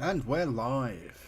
And we're live.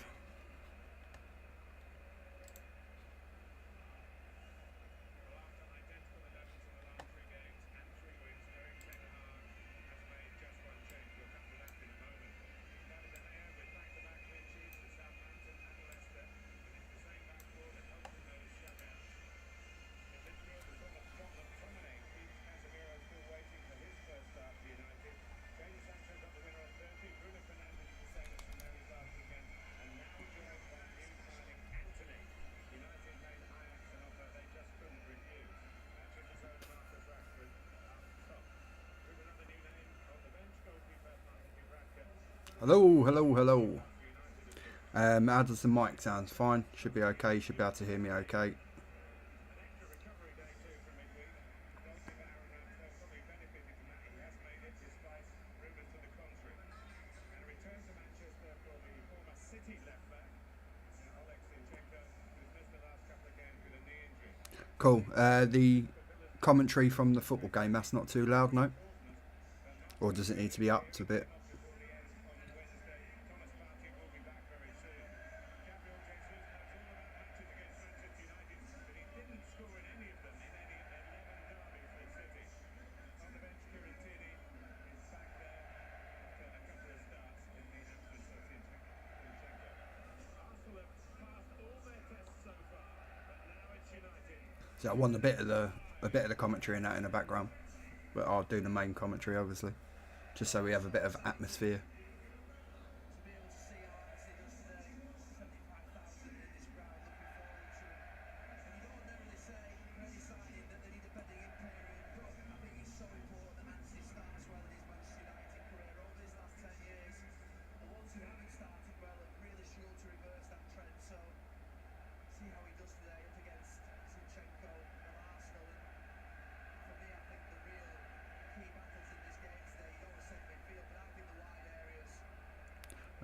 Hello, hello, hello. How does the mic sound? Fine. Should be okay. Should be able to hear me okay. Cool. The commentary from the football game, that's not too loud, no? Or does it need to be upped a bit? So I want a bit of the commentary in that in the background, but I'll do the main commentary obviously, just so we have a bit of atmosphere.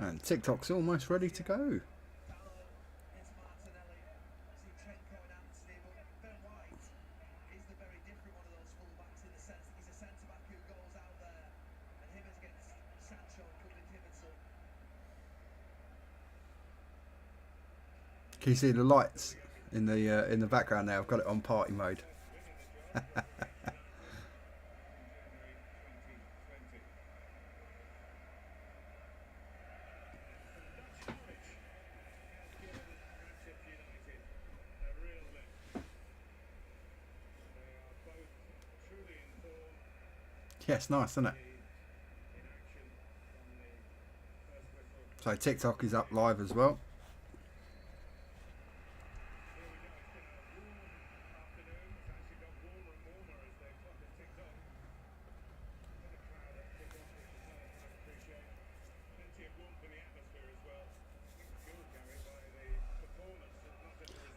And TikTok's almost ready to go. Can you see the lights in the background now? I've got it on party mode. Yeah, it's nice, isn't it? So TikTok is up live as well.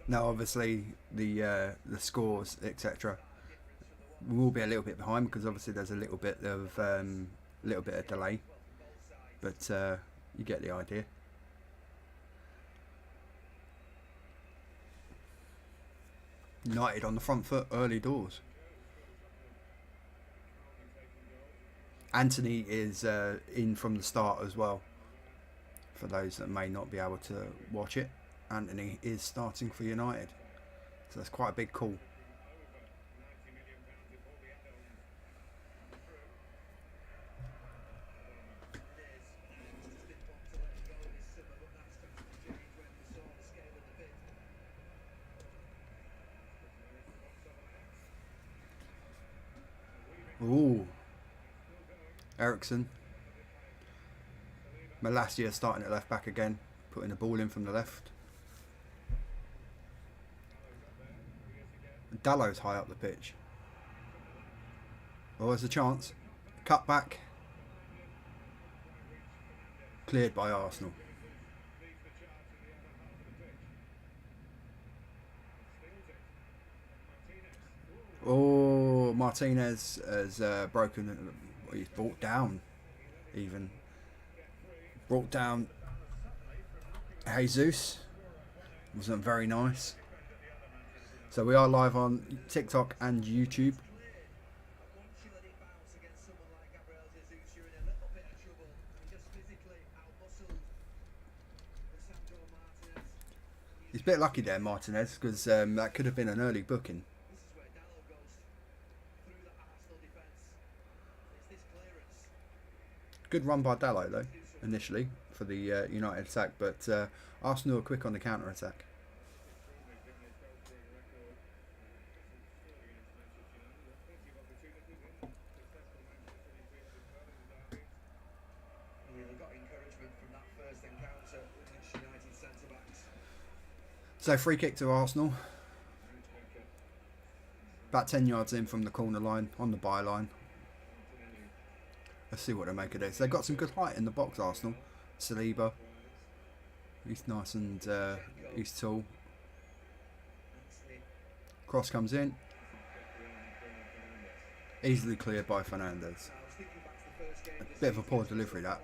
Now, obviously, the scores, etc., will be a little bit behind because obviously there's a little bit of delay, but you get the idea. United on the front foot, early doors. Anthony is in from the start as well. For those that may not be able to watch it, Anthony is starting for United, so that's quite a big call. Ooh, Ericsson. Malacia starting at left back again, putting the ball in from the left. Dallow's high up the pitch. Oh, there's a chance. Cut back. Cleared by Arsenal. Oh, Martinez has broken. He's brought down, even. Brought down Jesus. Wasn't very nice. So we are live on TikTok and YouTube. He's a bit lucky there, Martinez, because that could have been an early booking. Good run by Dalot though, initially for the United attack, but Arsenal are quick on the counter attack. So free kick to Arsenal. About 10 yards in from the corner line, on the byline. Let's see what they make of this. They've got some good height in the box, Arsenal. Saliba. He's nice and he's tall. Cross comes in. Easily cleared by Fernandes. A bit of a poor delivery, that.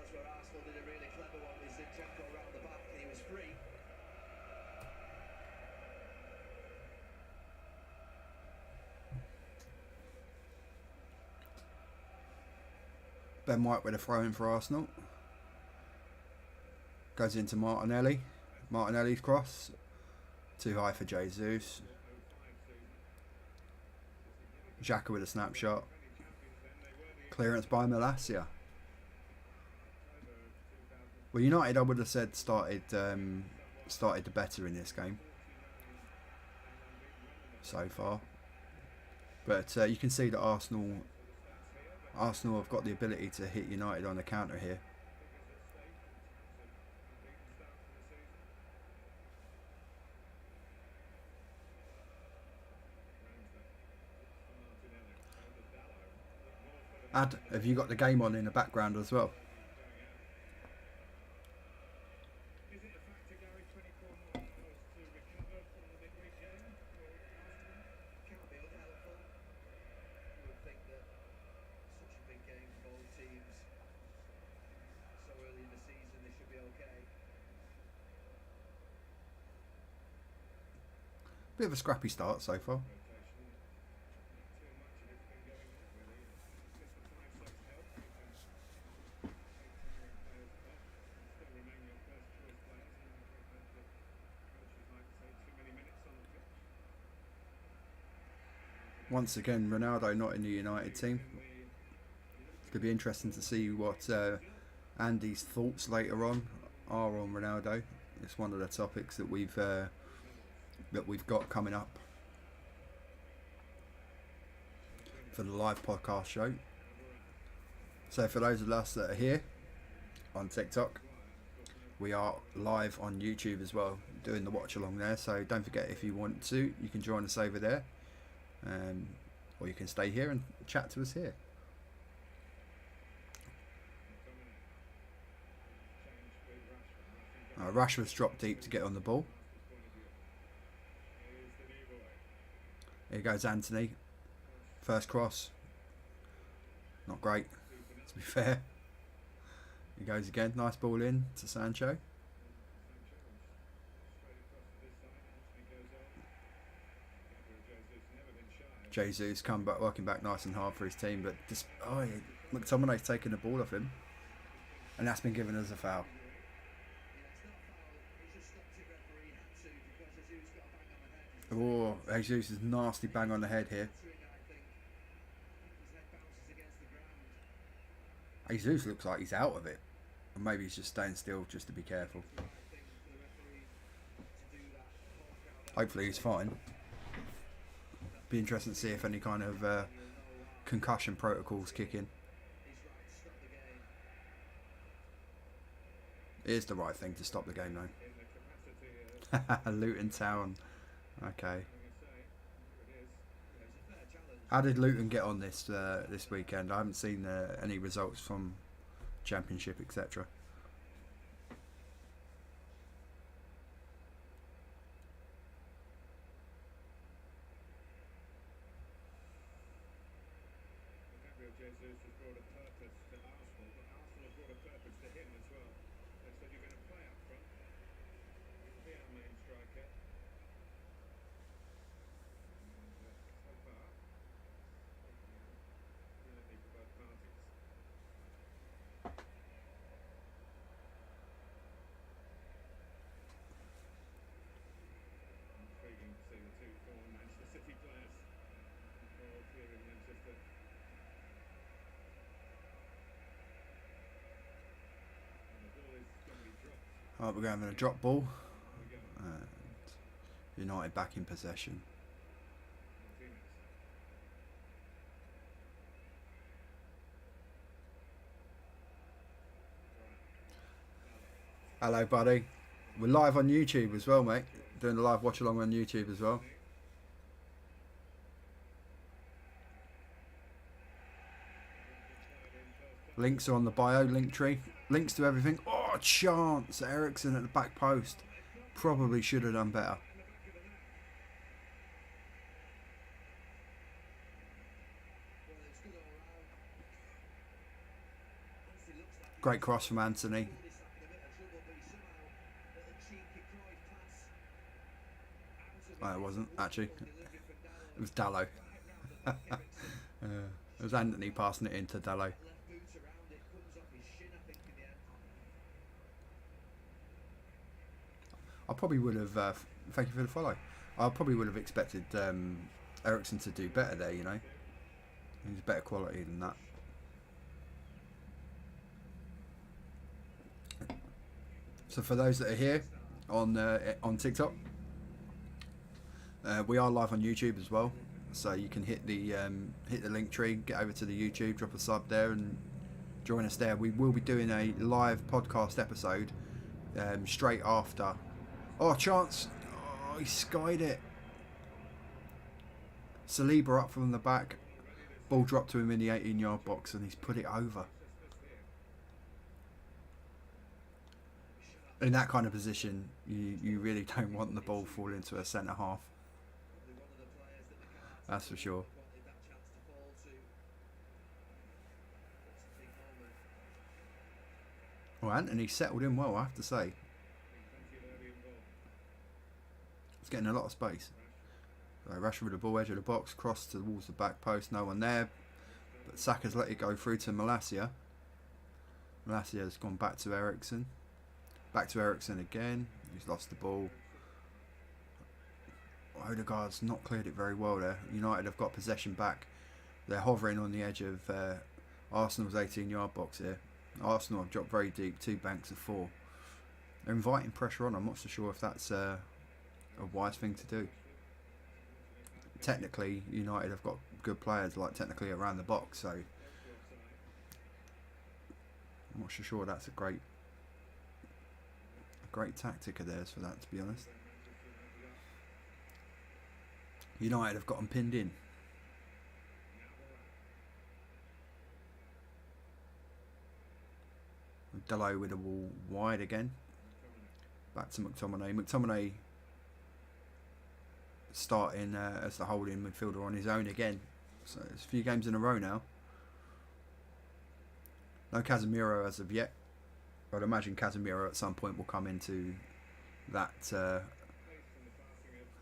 Ben White with a throw in for Arsenal. Goes into Martinelli. Martinelli's cross. Too high for Jesus. Xhaka with a snapshot. Clearance by Malacia. Well, United, I would have said, started the better in this game so far. But you can see that Arsenal have got the ability to hit United on the counter here. Ad, have you got the game on in the background as well? Bit of a scrappy start so far. Once again, Ronaldo not in the United team. It's going to be interesting to see what Andy's thoughts later on are on Ronaldo. It's one of the topics that we've got coming up for the live podcast show. So for those of us that are here on TikTok, we are live on YouTube as well, doing the watch along there. So don't forget, if you want to, you can join us over there, or you can stay here and chat to us here. Rashford's dropped deep to get on the ball. Here goes Anthony. First cross. Not great, to be fair. He goes again. Nice ball in to Sancho. Jesus working back nice and hard for his team, but McTominay's taken the ball off him, and that's been given as a foul. Oh, Jesus is nasty bang on the head here. Jesus looks like he's out of it. Or maybe he's just staying still just to be careful. Hopefully he's fine. Be interesting to see if any kind of concussion protocols kick in. It is the right thing to stop the game though. Luton Town. Okay. How did Luton get on this weekend? I haven't seen any results from Championship, etc. Right, we're going to drop ball. And United back in possession. Hello, buddy. We're live on YouTube as well, mate. Doing a live watch along on YouTube as well. Links are on the bio link tree. Links to everything. Oh, chance! Eriksen at the back post. Probably should have done better. Great cross from Anthony. Oh, it wasn't, actually. It was Dalot. It was Anthony passing it into Dalot. I probably would have, thank you for the follow, I probably would have expected Eriksen to do better there, you know. He's better quality than that. So for those that are here on TikTok, we are live on YouTube as well. So you can hit the link tree, get over to the YouTube, drop a sub there, and join us there. We will be doing a live podcast episode straight after. Oh, chance! Oh, he skied it. Saliba up from the back. Ball dropped to him in the 18-yard box, and he's put it over. In that kind of position, you really don't want the ball falling into a centre half. That's for sure. Well, Anthony settled in well, I have to say. He's getting a lot of space. Rashford with the ball, edge of the box, cross towards the back post, no one there. But Saka's let it go through to Malacia. Malacia has gone back to Eriksen. Back to Eriksen again. He's lost the ball. Odegaard's not cleared it very well there. United have got possession back. They're hovering on the edge of Arsenal's 18-yard box here. Arsenal have dropped very deep, 2 banks of 4. They're inviting pressure on. I'm not so sure if that's a wise thing to do. Technically, United have got good players, like technically around the box, so I'm not so sure that's a great tactic of theirs for that, to be honest. United have got them pinned in. Dalot with the ball wide again. Back to McTominay. McTominay starting as the holding midfielder on his own again. So it's a few games in a row now. No Casemiro as of yet. I'd imagine Casemiro at some point will come into that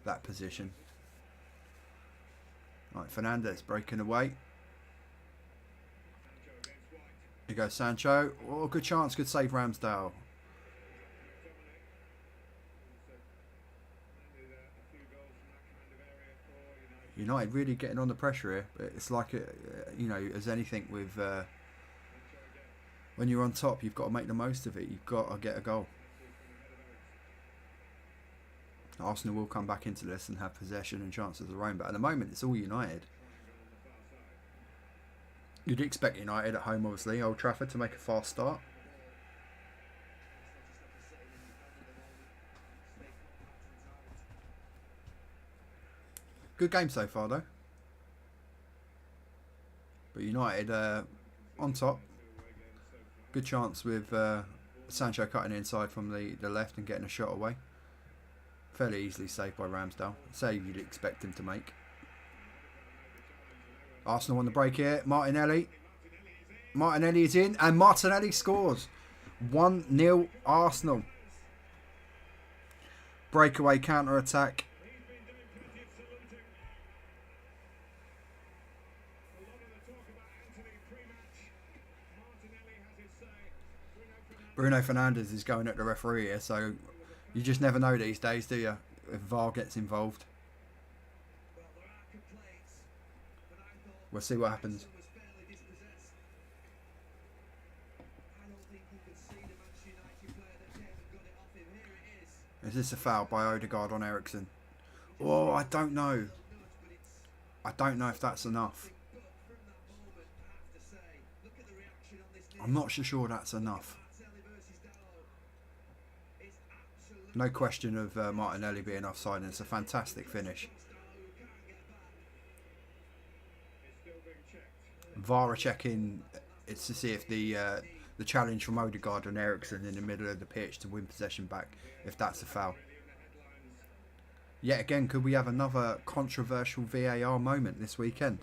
that position. Right, Fernandez breaking away. Here goes Sancho. Oh, good chance, good save, Ramsdale. United really getting on the pressure here, but it's like you know, as anything with when you're on top, you've got to make the most of it. You've got to get a goal. Arsenal will come back into this and have possession and chances of their own, but at the moment it's all United. You'd expect United at home, obviously, Old Trafford, to make a fast start. Good game so far, though. But United on top. Good chance with Sancho cutting inside from the left and getting a shot away. Fairly easily saved by Ramsdale. Save you'd expect him to make. Arsenal on the break here. Martinelli. Martinelli is in, and Martinelli scores. 1-0 Arsenal. Breakaway counter-attack. Bruno Fernandes is going at the referee here, so you just never know these days, do you? If VAR gets involved. We'll see what happens. Is this a foul by Odegaard on Ericsson? Oh, I don't know. I don't know if that's enough. I'm not so sure that's enough. No question of Martinelli being offside, and it's a fantastic finish. VAR checking it's to see if the challenge from Odegaard and Ericsson in the middle of the pitch to win possession back, if that's a foul. Yet again, could we have another controversial VAR moment this weekend?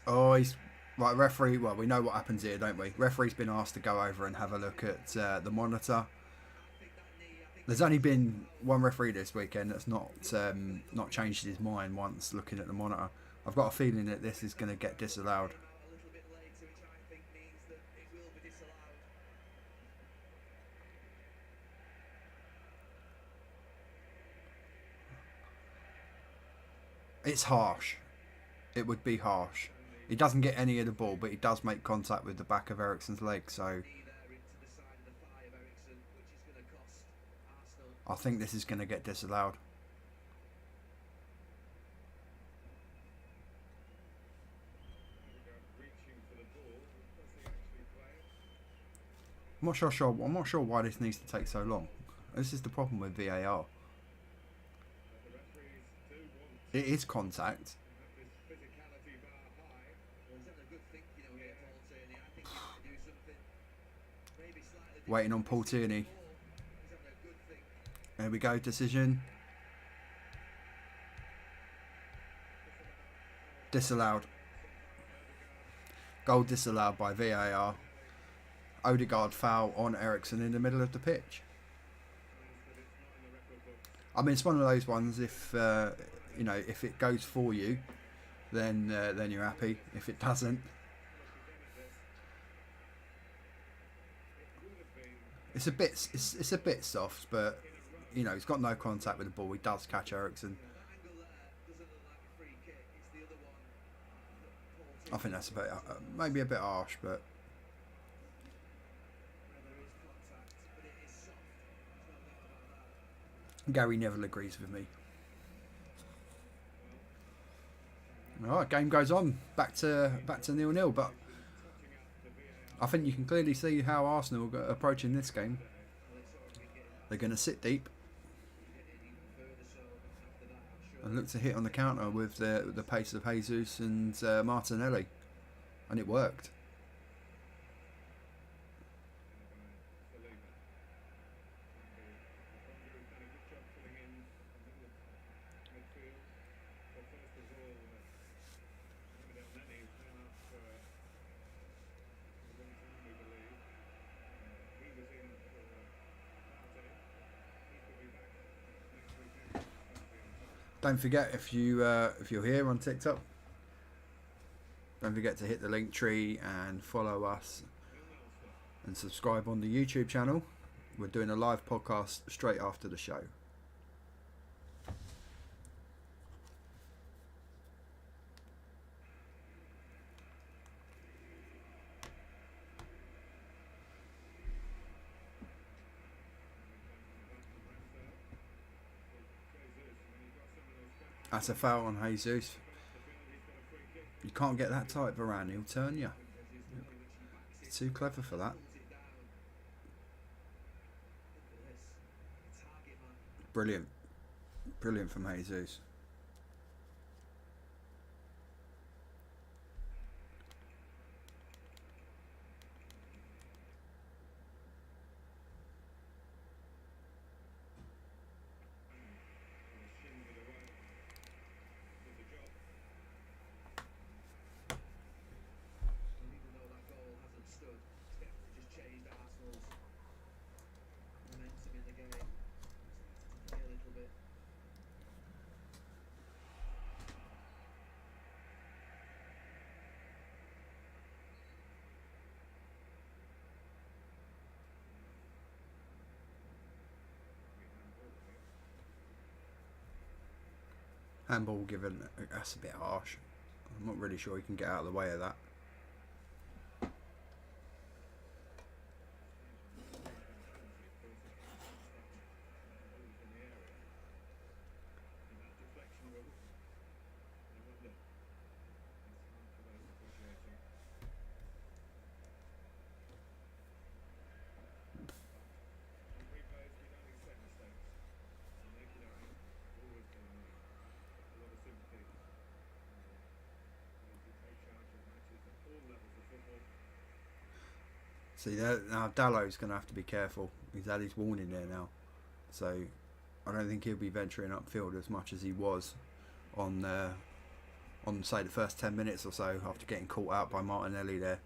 Oh, he's right. Referee. Well, we know what happens here, don't we? Referee's been asked to go over and have a look at the monitor. There's only been one referee this weekend that's not changed his mind once looking at the monitor. I've got a feeling that this is going to get disallowed. It's harsh. It would be harsh. He doesn't get any of the ball, but he does make contact with the back of Ericsson's leg, so I think this is going to get disallowed. I'm not sure why this needs to take so long. This is the problem with VAR. It is contact. Waiting on Paul Tierney. There we go, decision. Disallowed. Goal disallowed by VAR. Odegaard foul on Ericsson in the middle of the pitch. I mean, it's one of those ones. If if it goes for you, then you're happy. If it doesn't, it's a bit soft. But he's got no contact with the ball. He does catch Ericsson. I think that's a bit maybe a bit harsh, but. Gary Neville agrees with me. Alright, game goes on. Back to 0-0, but I think you can clearly see how Arsenal are approaching this game. They're going to sit deep and look to hit on the counter with the pace of Jesus and Martinelli, and it worked. Don't forget, if you're here on TikTok, don't forget to hit the link tree and follow us and subscribe on the YouTube channel. We're doing a live podcast straight after the show. That's a foul on Jesus. You can't get that type around, he'll turn you. He's too clever for that. Brilliant. Brilliant from Jesus. Handball given, that's a bit harsh. I'm not really sure he can get out of the way of that. See, now Dallow's going to have to be careful. He's had his warning there now. So I don't think he'll be venturing upfield as much as he was on, say, the first 10 minutes or so after getting caught out by Martinelli there.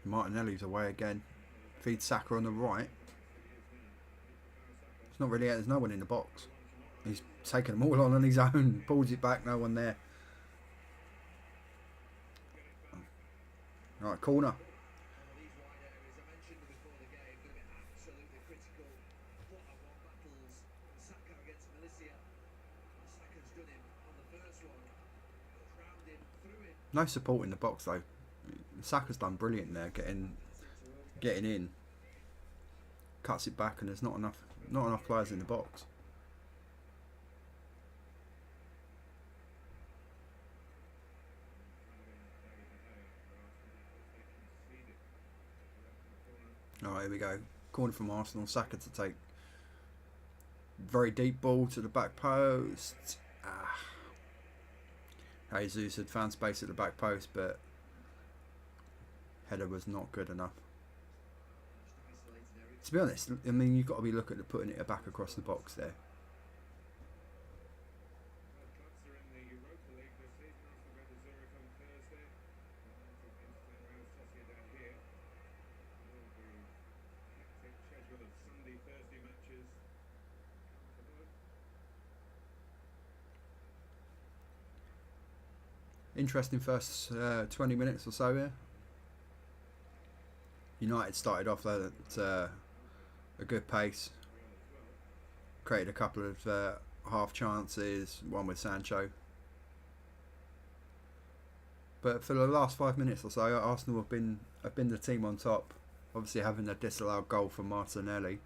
Martinelli's away again. Feeds Saka on the right. It's not really, there's no one in the box. He's taken them all on his own. Pulls it back, no one there. Right, corner. No support in the box though. Saka's done brilliant there, getting in. Cuts it back, and there's not enough players in the box. Alright, here we go. Corner from Arsenal. Saka to take. Very deep ball to the back post. Jesus had found space at the back post, but header was not good enough. To be honest, I mean, you've got to be looking at putting it back across the box there. Interesting first 20 minutes or so here. United started off at a good pace. Created a couple of half chances, one with Sancho. But for the last 5 minutes or so, Arsenal have been the team on top. Obviously having a disallowed goal from Martinelli.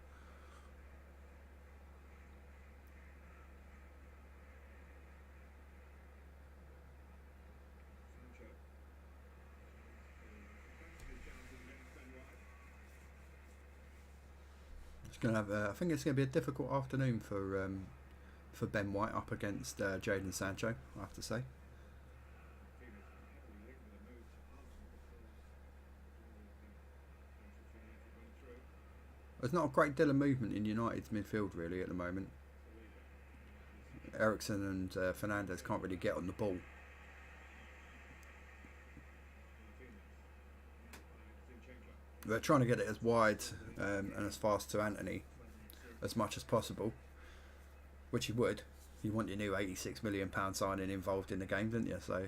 Going to have I think it's going to be a difficult afternoon for Ben White up against Jadon Sancho, I have to say. There's not a great deal of movement in United's midfield really at the moment. Eriksen and Fernandes can't really get on the ball. They're trying to get it as wide and as fast to Antony as much as possible, which he would. You want your new £86 million signing involved in the game, didn't you? So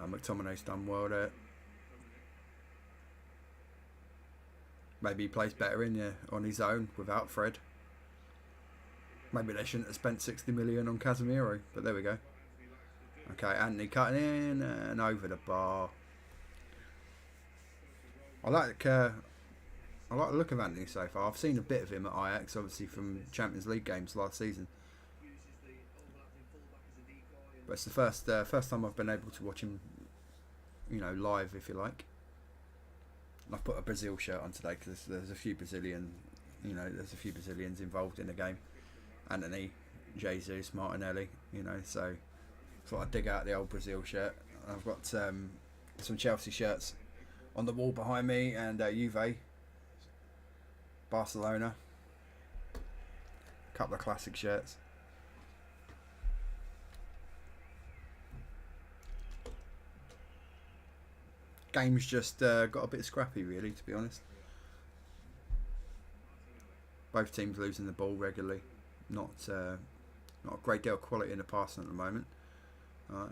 McTominay's done well there. Maybe he plays better on his own without Fred. Maybe they shouldn't have spent 60 million on Casemiro, but there we go. Okay, Antony cutting in and over the bar. I like the look of Antony so far. I've seen a bit of him at Ajax, obviously from Champions League games last season. But it's the first time I've been able to watch him, live, if you like. I've put a Brazil shirt on today because there's a few Brazilians involved in the game. Antony, Jesus, Martinelli, so. Thought I'd dig out the old Brazil shirt. I've got some Chelsea shirts on the wall behind me, and Juve, Barcelona, a couple of classic shirts. Game's just got a bit scrappy really, to be honest. Both teams losing the ball regularly. Not a great deal of quality in the passing at the moment. Right.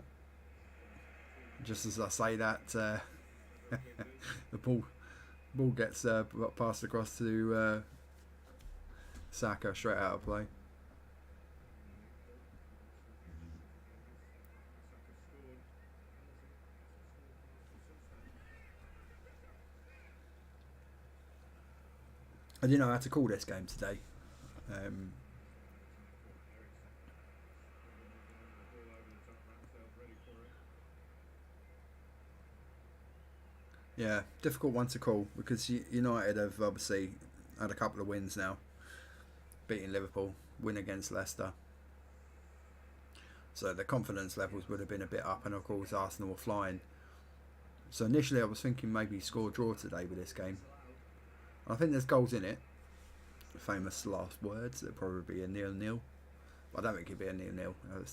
Just as I say that, the ball gets passed across to Saka straight out of play. I didn't know how to call this game today. Yeah, difficult one to call because United have obviously had a couple of wins now. beating Liverpool, win against Leicester. So the confidence levels would have been a bit up, and of course Arsenal were flying. So initially I was thinking maybe score draw today with this game. I think there's goals in it. Famous last words. It'll probably be a 0-0. I don't think it'd be a 0-0. There's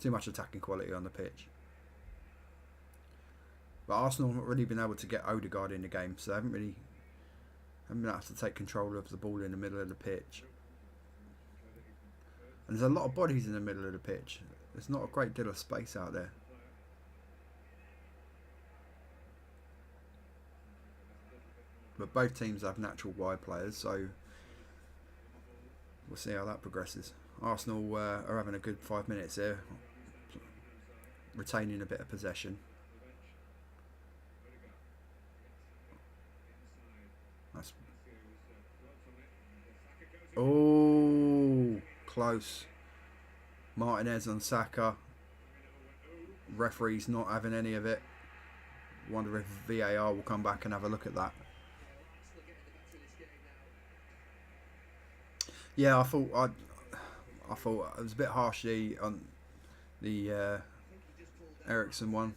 too much attacking quality on the pitch. But Arsenal haven't really been able to get Odegaard in the game, so they haven't been able to take control of the ball in the middle of the pitch. And there's a lot of bodies in the middle of the pitch. There's not a great deal of space out there. But both teams have natural wide players, so we'll see how that progresses. Arsenal are having a good 5 minutes here, retaining a bit of possession. That's... Oh, close. Martinez on Saka. Referee's not having any of it. Wonder if VAR will come back and have a look at that. Yeah, I thought it was a bit harsh on the Eriksen one.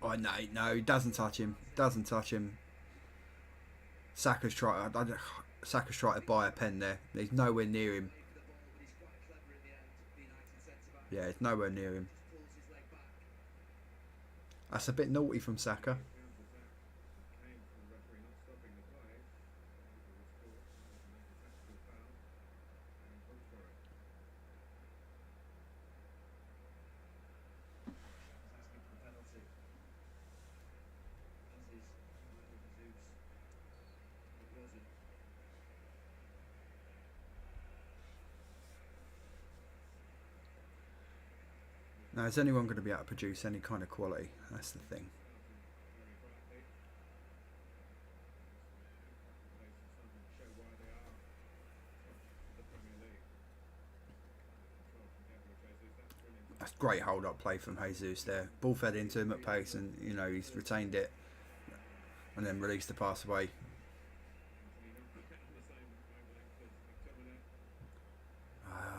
Oh no, he doesn't touch him. Doesn't touch him. Saka's trying to buy a pen there. He's nowhere near him. Yeah, it's nowhere near him. That's a bit naughty from Saka. Now, is anyone going to be able to produce any kind of quality? That's the thing. That's great hold-up play from Jesus there. Ball fed into him at pace, and he's retained it, and then released the pass away.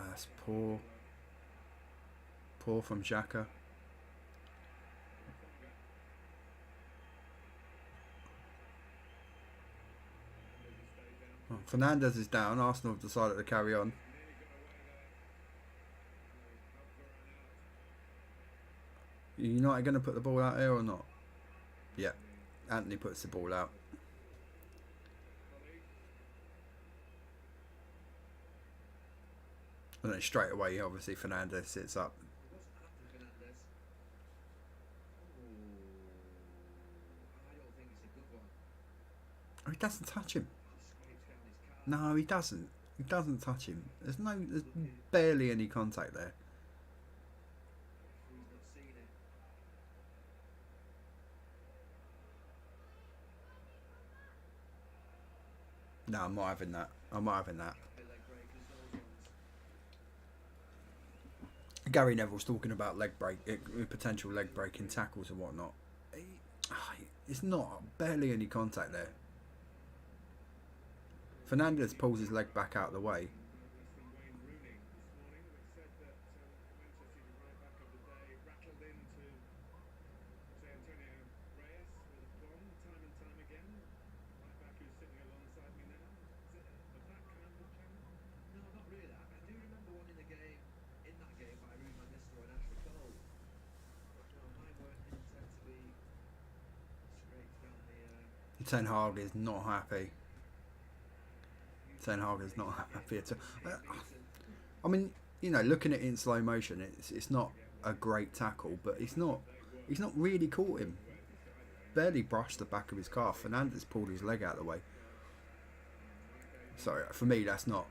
That's poor. Poor from Xhaka. Oh, Fernandes is down. Arsenal have decided to carry on. Are United going to put the ball out here or not? Yeah. Anthony puts the ball out. And then straight away, obviously, Fernandes sits up. Oh, he doesn't touch him. No, he doesn't. He doesn't touch him. There's barely any contact there. No, I'm not having that. I'm not having that. Gary Neville's talking about potential leg breaking tackles and whatnot. It's not barely any contact there. Fernandes pulls his leg back out of the way. Ten Hag is not happy. Ten Hag is not happy at all. I mean, looking at it in slow motion, it's not a great tackle, but he's not really caught him. Barely brushed the back of his calf. Fernandes pulled his leg out of the way. So for me, that's not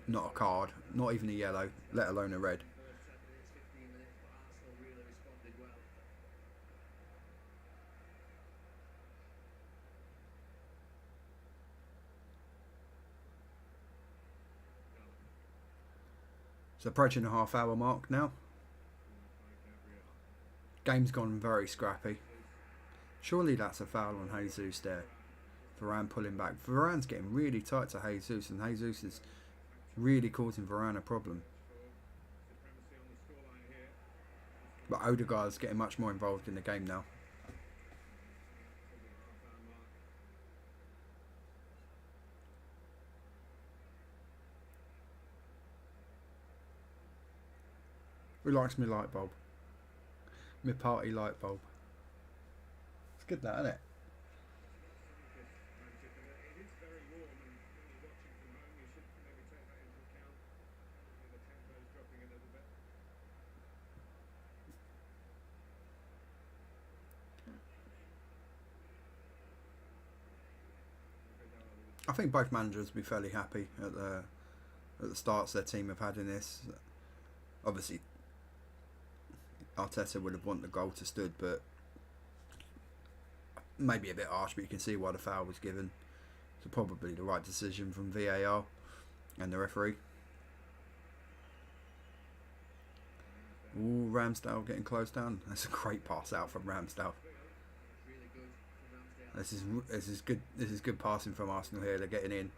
a card, not even a yellow, let alone a red. It's approaching the half-hour mark now. Game's gone very scrappy. Surely that's a foul on Jesus there. Varane pulling back. Varane's getting really tight to Jesus, and Jesus is really causing Varane a problem. But Odegaard's getting much more involved in the game now. Who likes me light bulb? My party light bulb. It's good that, isn't it? I think both managers will be fairly happy at the starts their team have had in this. Obviously, Arteta would have wanted the goal to stood, but maybe a bit harsh, but you can see why the foul was given. So probably the right decision from VAR and the referee. Ooh, Ramsdale getting closed down. That's a great pass out from Ramsdale. This is good. This is good passing from Arsenal here. They're getting in.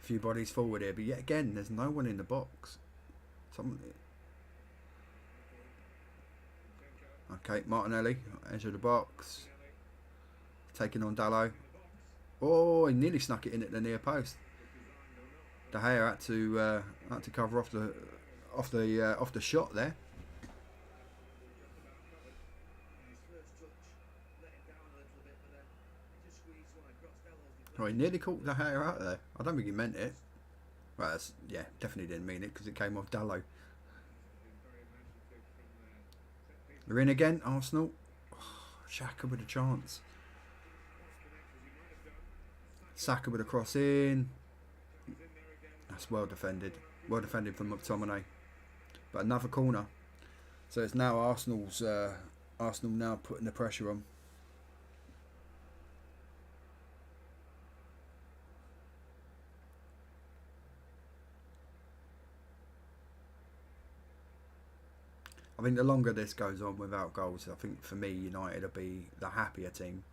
A few bodies forward here, but yet again, there's no one in the box. Okay, Martinelli, edge of the box, taking on Dalot. Oh, he nearly snuck it in at the near post. De Gea had to cover off the shot there. Oh, he nearly caught De Gea out there. I don't think he meant it. Well, yeah, definitely didn't mean it because it came off Dalot. We're in again, Arsenal. Oh, Xhaka with a chance. Saka with a cross in. That's well defended. Well defended from McTominay. But another corner. So it's now Arsenal now putting the pressure on. I think the longer this goes on without goals, I think for me United will be the happier team.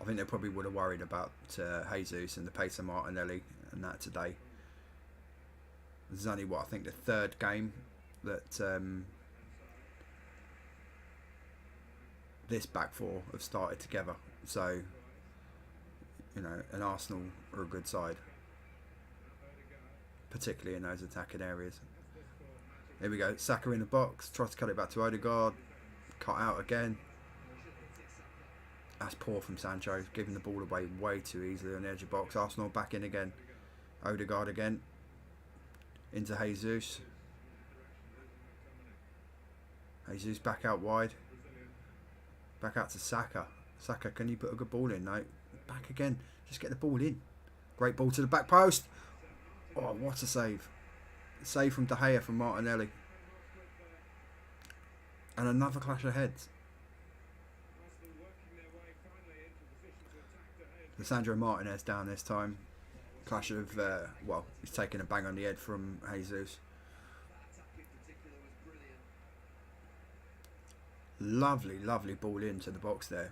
I think they probably would have worried about Jesus and the pace of Martinelli and that today. This is only what I think the third game that this back four have started together. So, you know, and Arsenal are a good side, particularly in those attacking areas. Here we go. Saka in the box, tries to cut it back to Odegaard, cut out again. That's poor from Sancho, giving the ball away way too easily on the edge of the box. Arsenal back in again. Odegaard again. Into Jesus. Jesus back out wide. Back out to Saka. Saka, can you put a good ball in? No. Back again. Just get the ball in. Great ball to the back post. Oh, what a save. Save from De Gea from Martinelli. And another clash of heads. Lisandro Martinez down this time. Clash of, well, he's taking a bang on the head from Jesus. Lovely, lovely ball into the box there.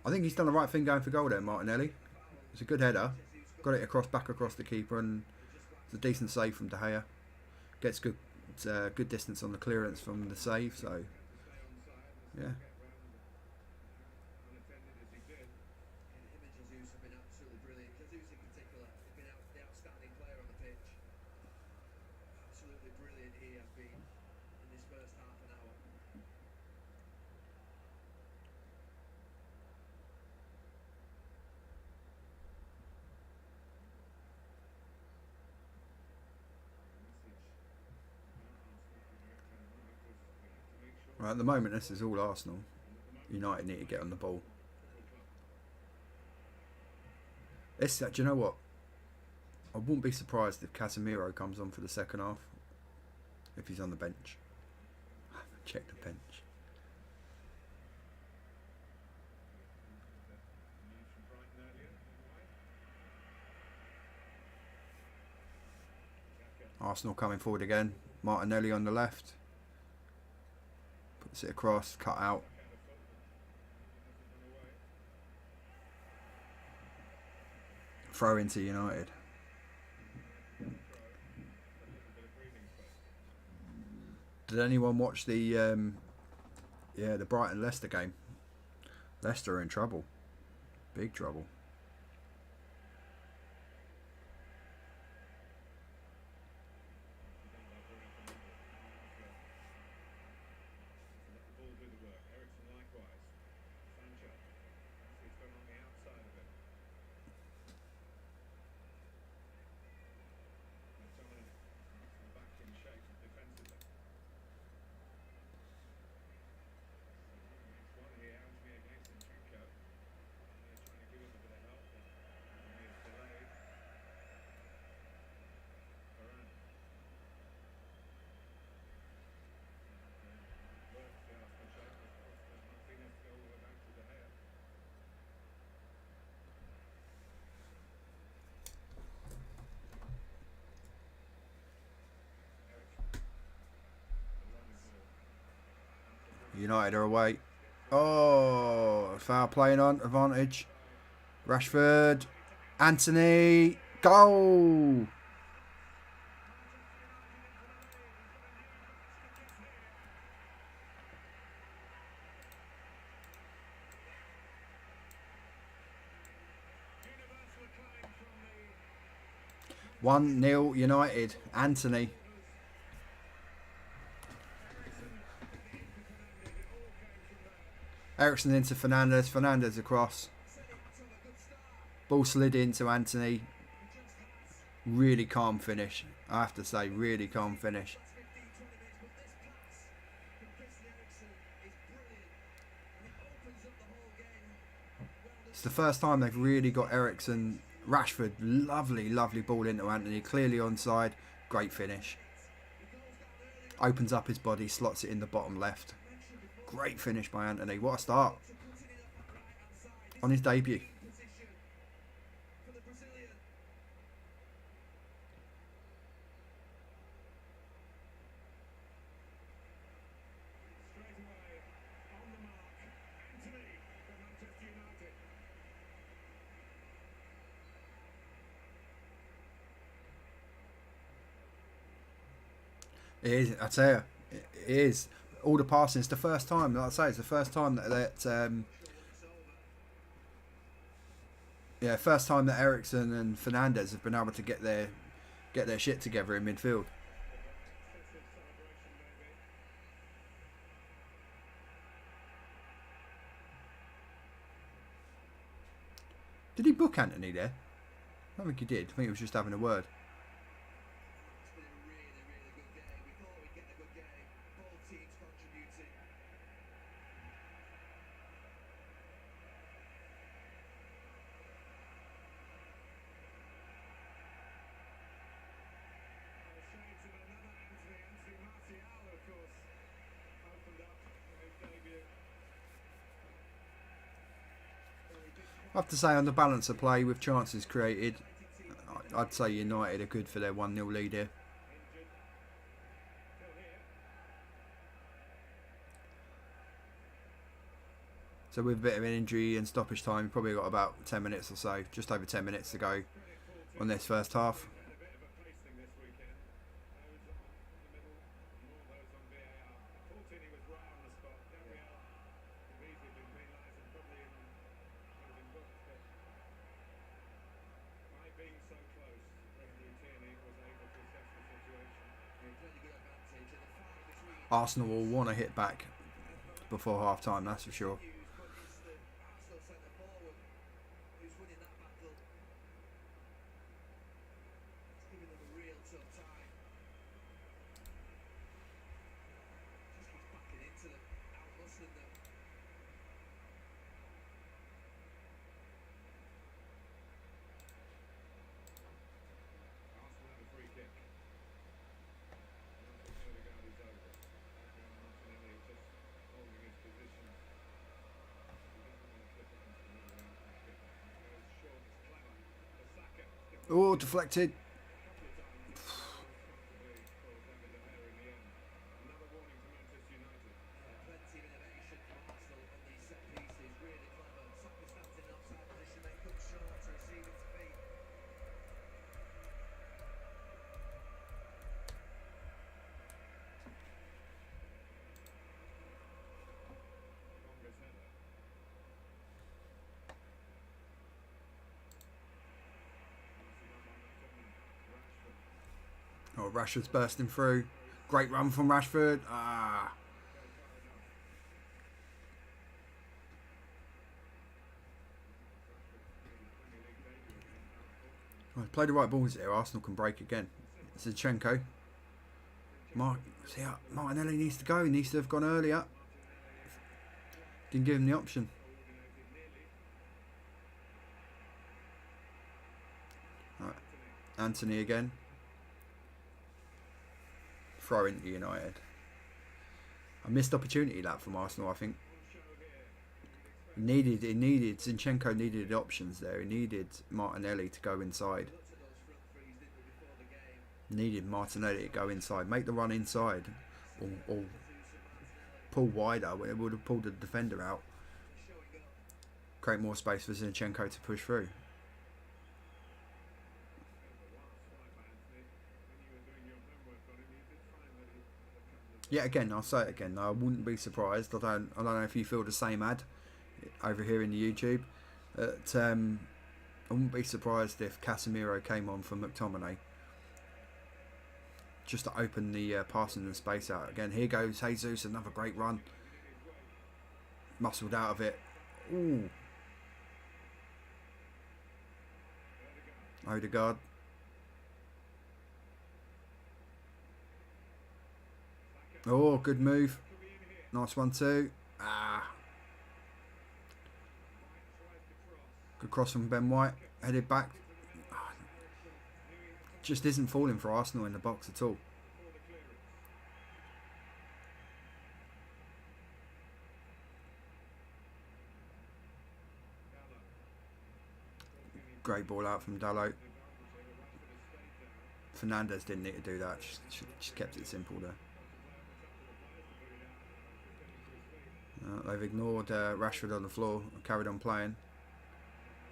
I think he's done the right thing going for goal there, Martinelli. It's a good header. Got it back across the keeper, and it's a decent save from De Gea. Gets good distance on the clearance from the save, so yeah. Right, at the moment, this is all Arsenal. United need to get on the ball. Do you know what? I wouldn't be surprised if Casemiro comes on for the second half. If he's on the bench. Check the bench. Arsenal coming forward again. Martinelli on the left. Puts it across, cut out. Throw into United. Did anyone watch the the Brighton Leicester game? Leicester are in trouble. Big trouble. United are away. Oh, foul playing on advantage. Rashford, Anthony, goal. One 0 United. Anthony. Eriksen into Fernandes. Fernandes across. Ball slid into Anthony. Really calm finish. I have to say, really calm finish. It's the first time they've really got Eriksen. Rashford, lovely, lovely ball into Anthony. Clearly onside. Great finish. Opens up his body, slots it in the bottom left. Great finish by Anthony. What a start. On his debut. It is, I tell you, it is. All the passing, it's the first time, like I say, it's the first time first time that Eriksen and Fernandes have been able to get their shit together in midfield. Did he book Anthony there? I don't think he did. I think he was just having a word. I have to say, on the balance of play with chances created, I'd say United are good for their 1-0 lead here. So with a bit of an injury and stoppage time, probably got about 10 minutes or so, just over 10 minutes to go on this first half. Arsenal will want to hit back before half time, that's for sure. Oh, deflected. Look, Rashford's bursting through. Great run from Rashford. Ah. Well, play the right balls here. Arsenal can break again. Zinchenko. Martinelli needs to go. He needs to have gone earlier. Didn't give him the option. Right. Anthony again. Throw into United. A missed opportunity that from Arsenal, I think. It needed Zinchenko needed options there. He needed Martinelli to go inside. Needed Martinelli to go inside. Make the run inside. Or pull wider. It would have pulled the defender out. Create more space for Zinchenko to push through. Yeah, again, I'll say it again. I wouldn't be surprised. I don't know if you feel the same, Ad, over here in the YouTube. But, I wouldn't be surprised if Casemiro came on for McTominay, just to open the passing and space out. Again, here goes Jesus, another great run. Muscled out of it. Ooh. Odegaard. Oh, good move. Nice one too. Ah. Good cross from Ben White. Headed back. Just isn't falling for Arsenal in the box at all. Great ball out from Dalot. Fernandes didn't need to do that. Just kept it simple there. They've ignored Rashford on the floor and carried on playing.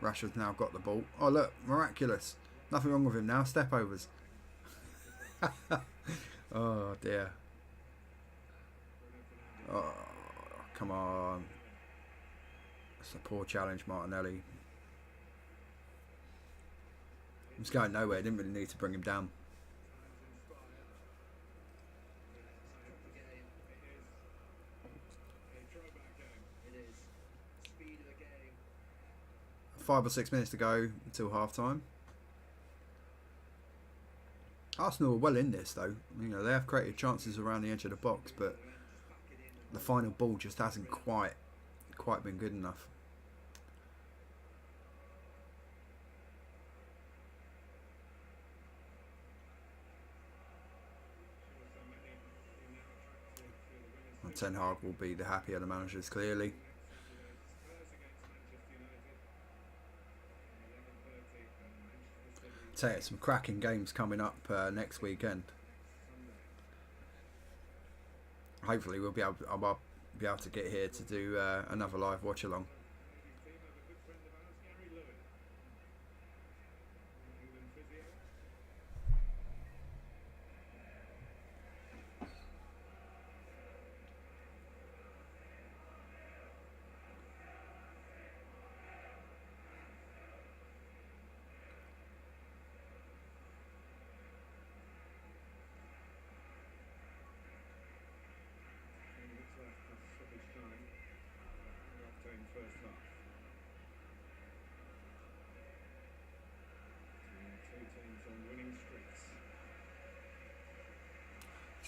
Rashford's now got the ball. Oh look, miraculous. Nothing wrong with him now. Step overs. Oh dear. Oh, come on. It's a poor challenge, Martinelli. He's going nowhere. Didn't really need to bring him down. Five or 6 minutes to go until half time. Arsenal are well in this though. You know, they have created chances around the edge of the box, but the final ball just hasn't quite been good enough. And Ten Hag will be the happier the managers, clearly. Say some cracking games coming up next weekend. Hopefully I'll be able to get here to do another live watch along.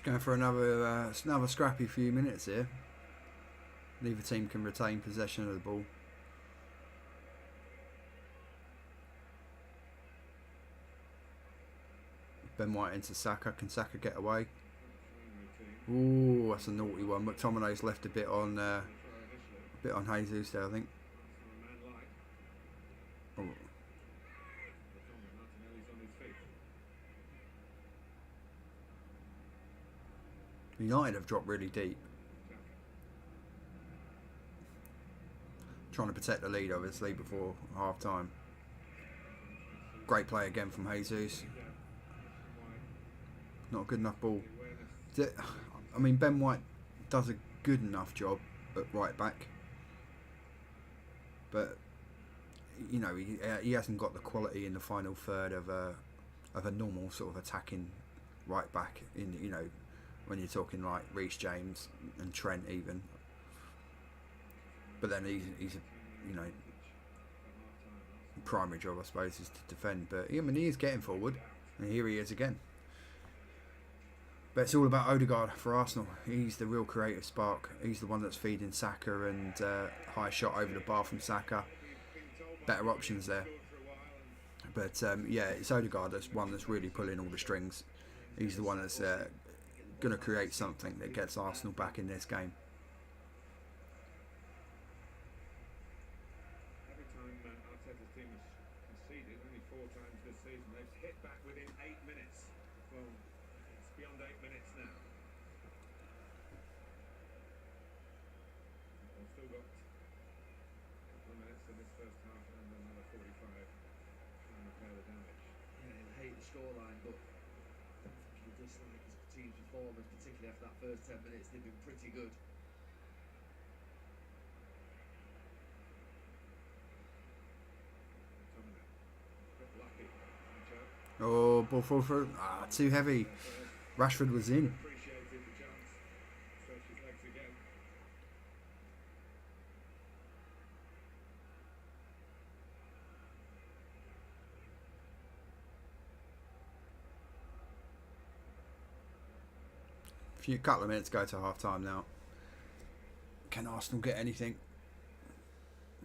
Going for another scrappy few minutes here. Neither team can retain possession of the ball. Ben White into Saka. Can Saka get away? Ooh, that's a naughty one. McTominay's left a bit on Jesus there, I think. Oh. United have dropped really deep. Trying to protect the lead, obviously, before half time. Great play again from Jesus. Not a good enough ball. I mean, Ben White does a good enough job at right back. But, you know, he hasn't got the quality in the final third of a normal sort of attacking right back in, when you're talking like Reece James and Trent even. But then he's primary job I suppose is to defend. But he is getting forward, and here he is again. But it's all about Odegaard for Arsenal. He's the real creative spark. He's the one that's feeding Saka, and high shot over the bar from Saka. Better options there. But it's Odegaard that's one that's really pulling all the strings. He's the one that's going to create something that gets Arsenal back in this game. Every time Arteta's team has conceded, only 4 times this season, they've hit back within 8 minutes. Well, it's beyond 8 minutes now. They've still got a couple of minutes in this first half and another 45 to repair the damage. Yeah, he'll hate the scoreline, but I don't think he'll dislike his team's performance, particularly after that first 10 minutes. They've been pretty good. Oh, ball fall through. Too heavy. Rashford was in. Couple of minutes go to half time now. Can Arsenal get anything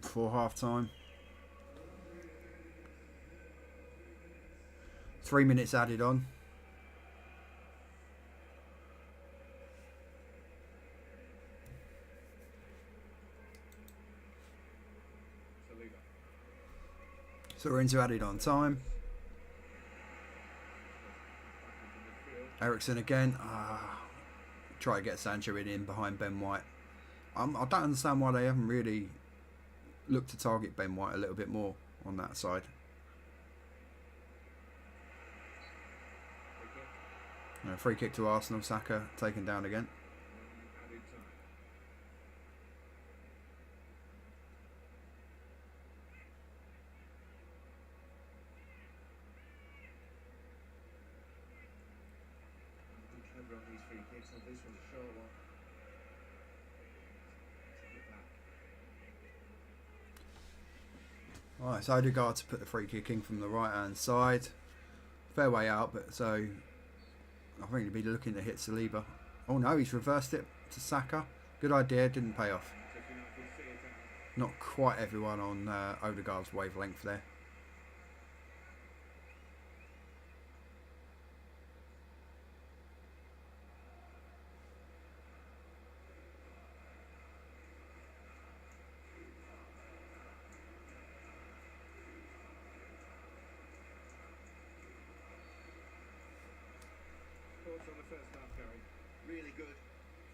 before half time? 3 minutes added on. So we're into added on time. Eriksen again. Try to get Sancho in behind Ben White. I don't understand why they haven't really looked to target Ben White a little bit more on that side. Free kick to Arsenal. Saka taken down again. Clever on these free kicks, and this one's a short one. Alright, so Odegaard to put the free kick in from the right hand side. Fair way out, but so I think he'd be looking to hit Saliba. Oh no, he's reversed it to Saka. Good idea, didn't pay off. Not quite everyone on Odegaard's wavelength there. On the first half, Gary. Really good.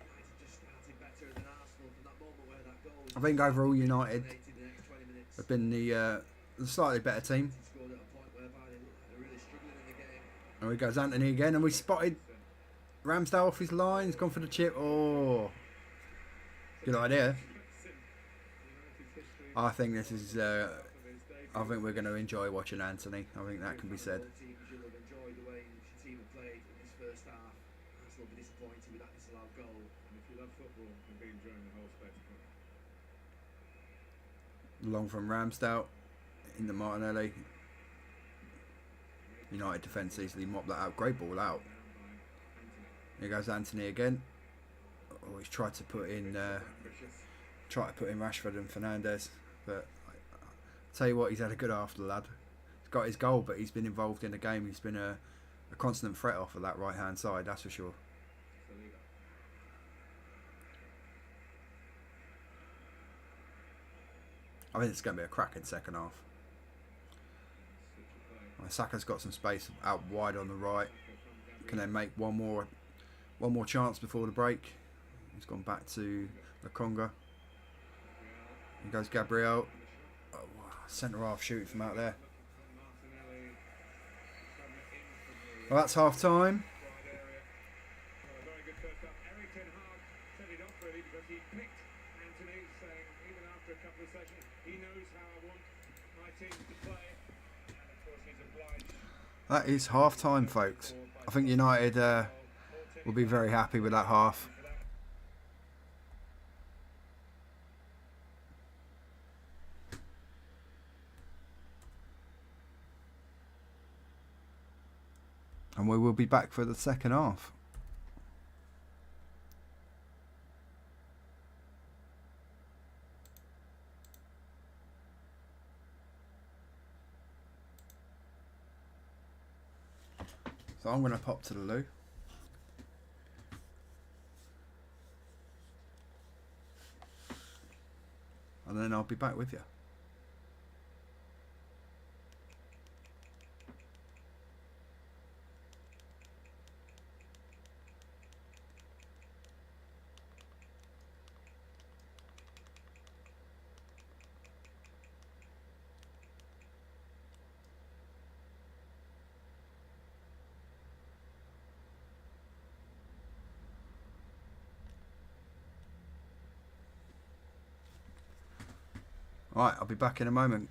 United just started better than Arsenal from that moment where that goal. I think overall United have been the slightly better team. Scored at a point whereby they're really struggling in the game. And here goes Anthony again, and we spotted Ramsdale off his line. He's gone for the chip. Oh, good idea. I think this is. I think we're going to enjoy watching Anthony. I think that can be said. You'll have enjoyed the way your team have played in this first half. Arsenal will be disappointed with that disallowed goal. And if you love football, you'll be enjoying the whole spectacle. Long from Ramsdale into Martinelli. United defence easily mopped that out. Great ball out. Here goes Anthony again. Oh, he's tried to put in Rashford and Fernandes, but I tell you what, he's had a good half, the lad. He's got his goal, but he's been involved in the game. He's been a constant threat off of that right hand side, that's for sure. I think it's going to be a cracking second half. Saka's got some space out wide on the right. Can they make one more chance before the break? He's gone back to Lokonga. Here goes Gabriel. Oh, centre half shooting from out there. Well, that's half time. That is half time, folks. I think United will be very happy with that half. And we will be back for the second half. So I'm going to pop to the loo. And then I'll be back with you. Alright, I'll be back in a moment.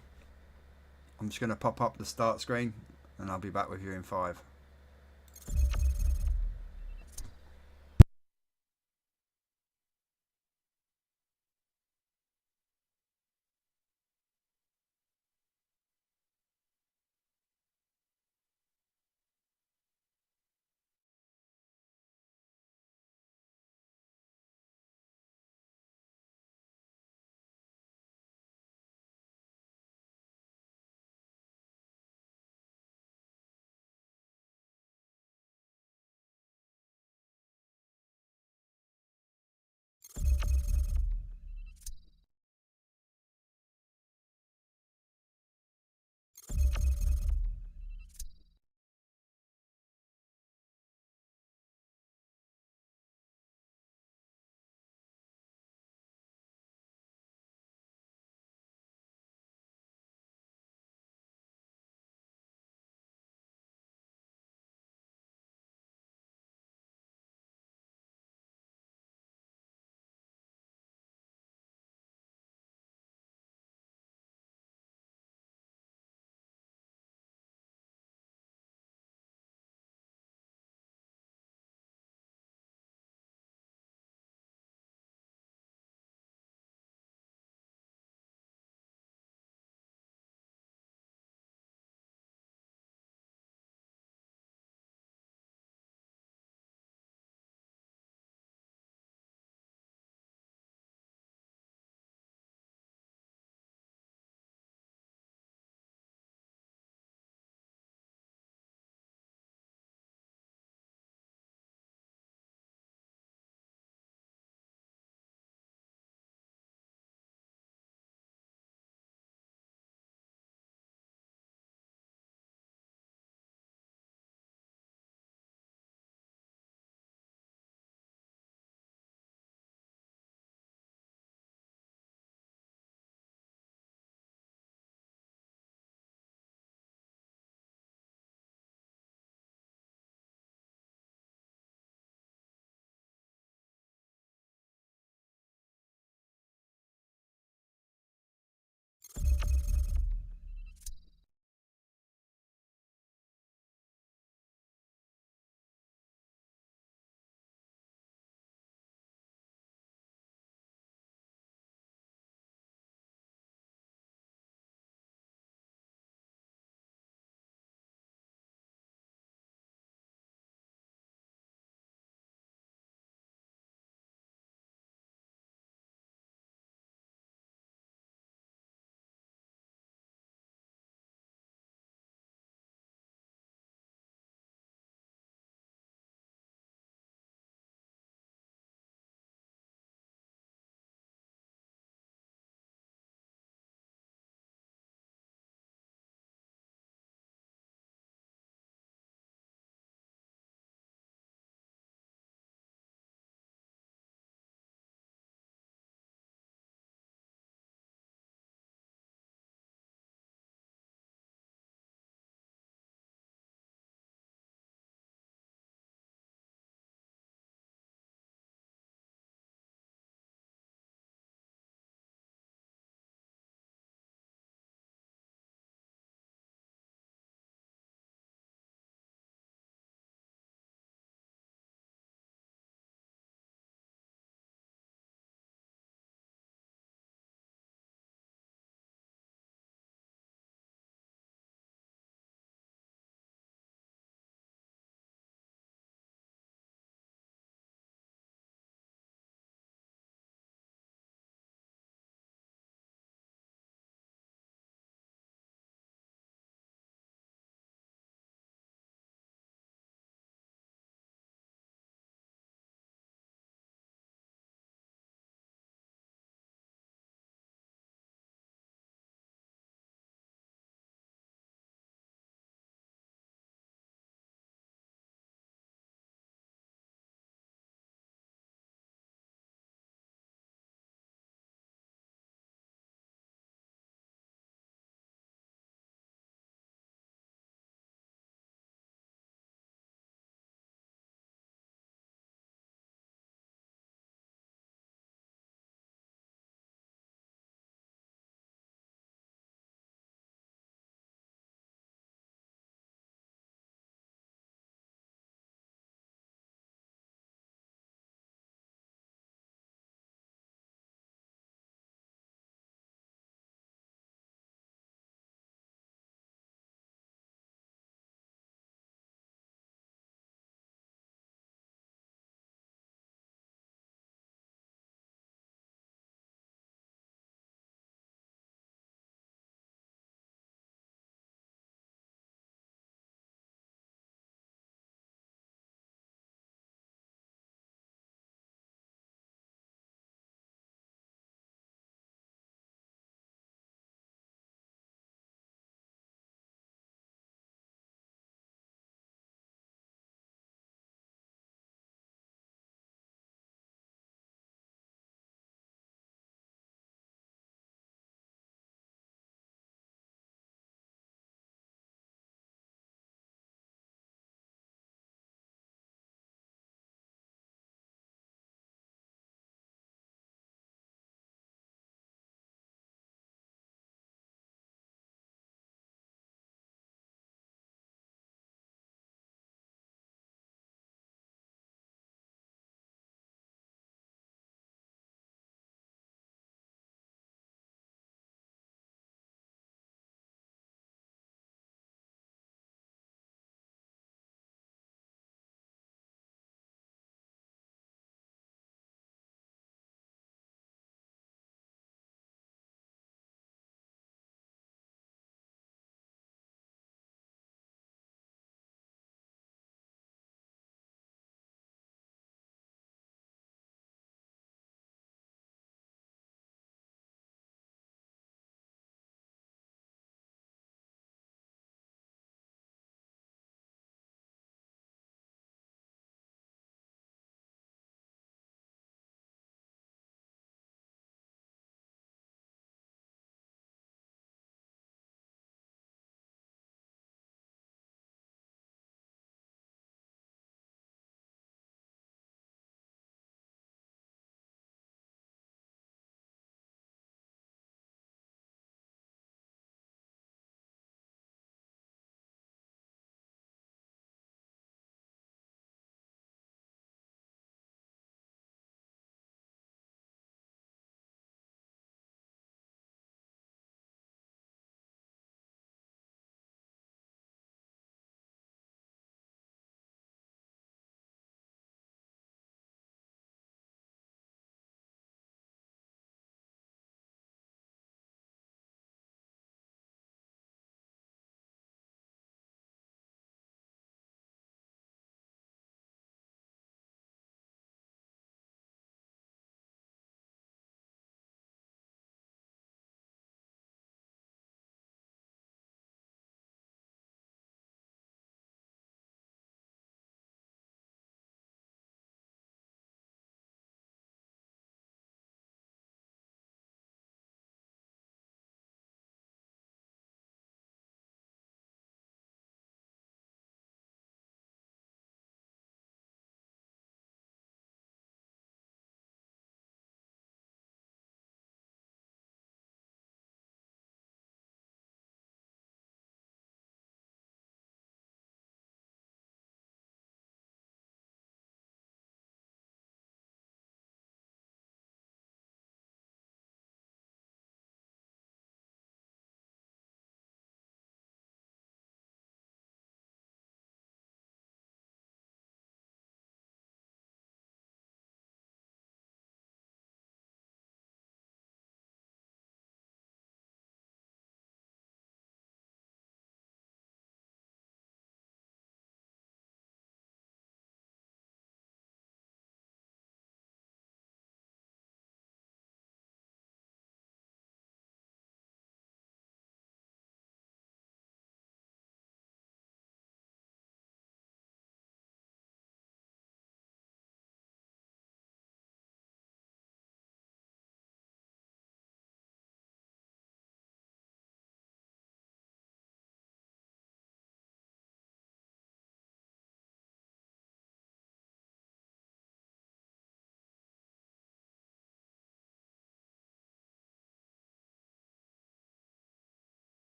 I'm just going to pop up the start screen and I'll be back with you in 5.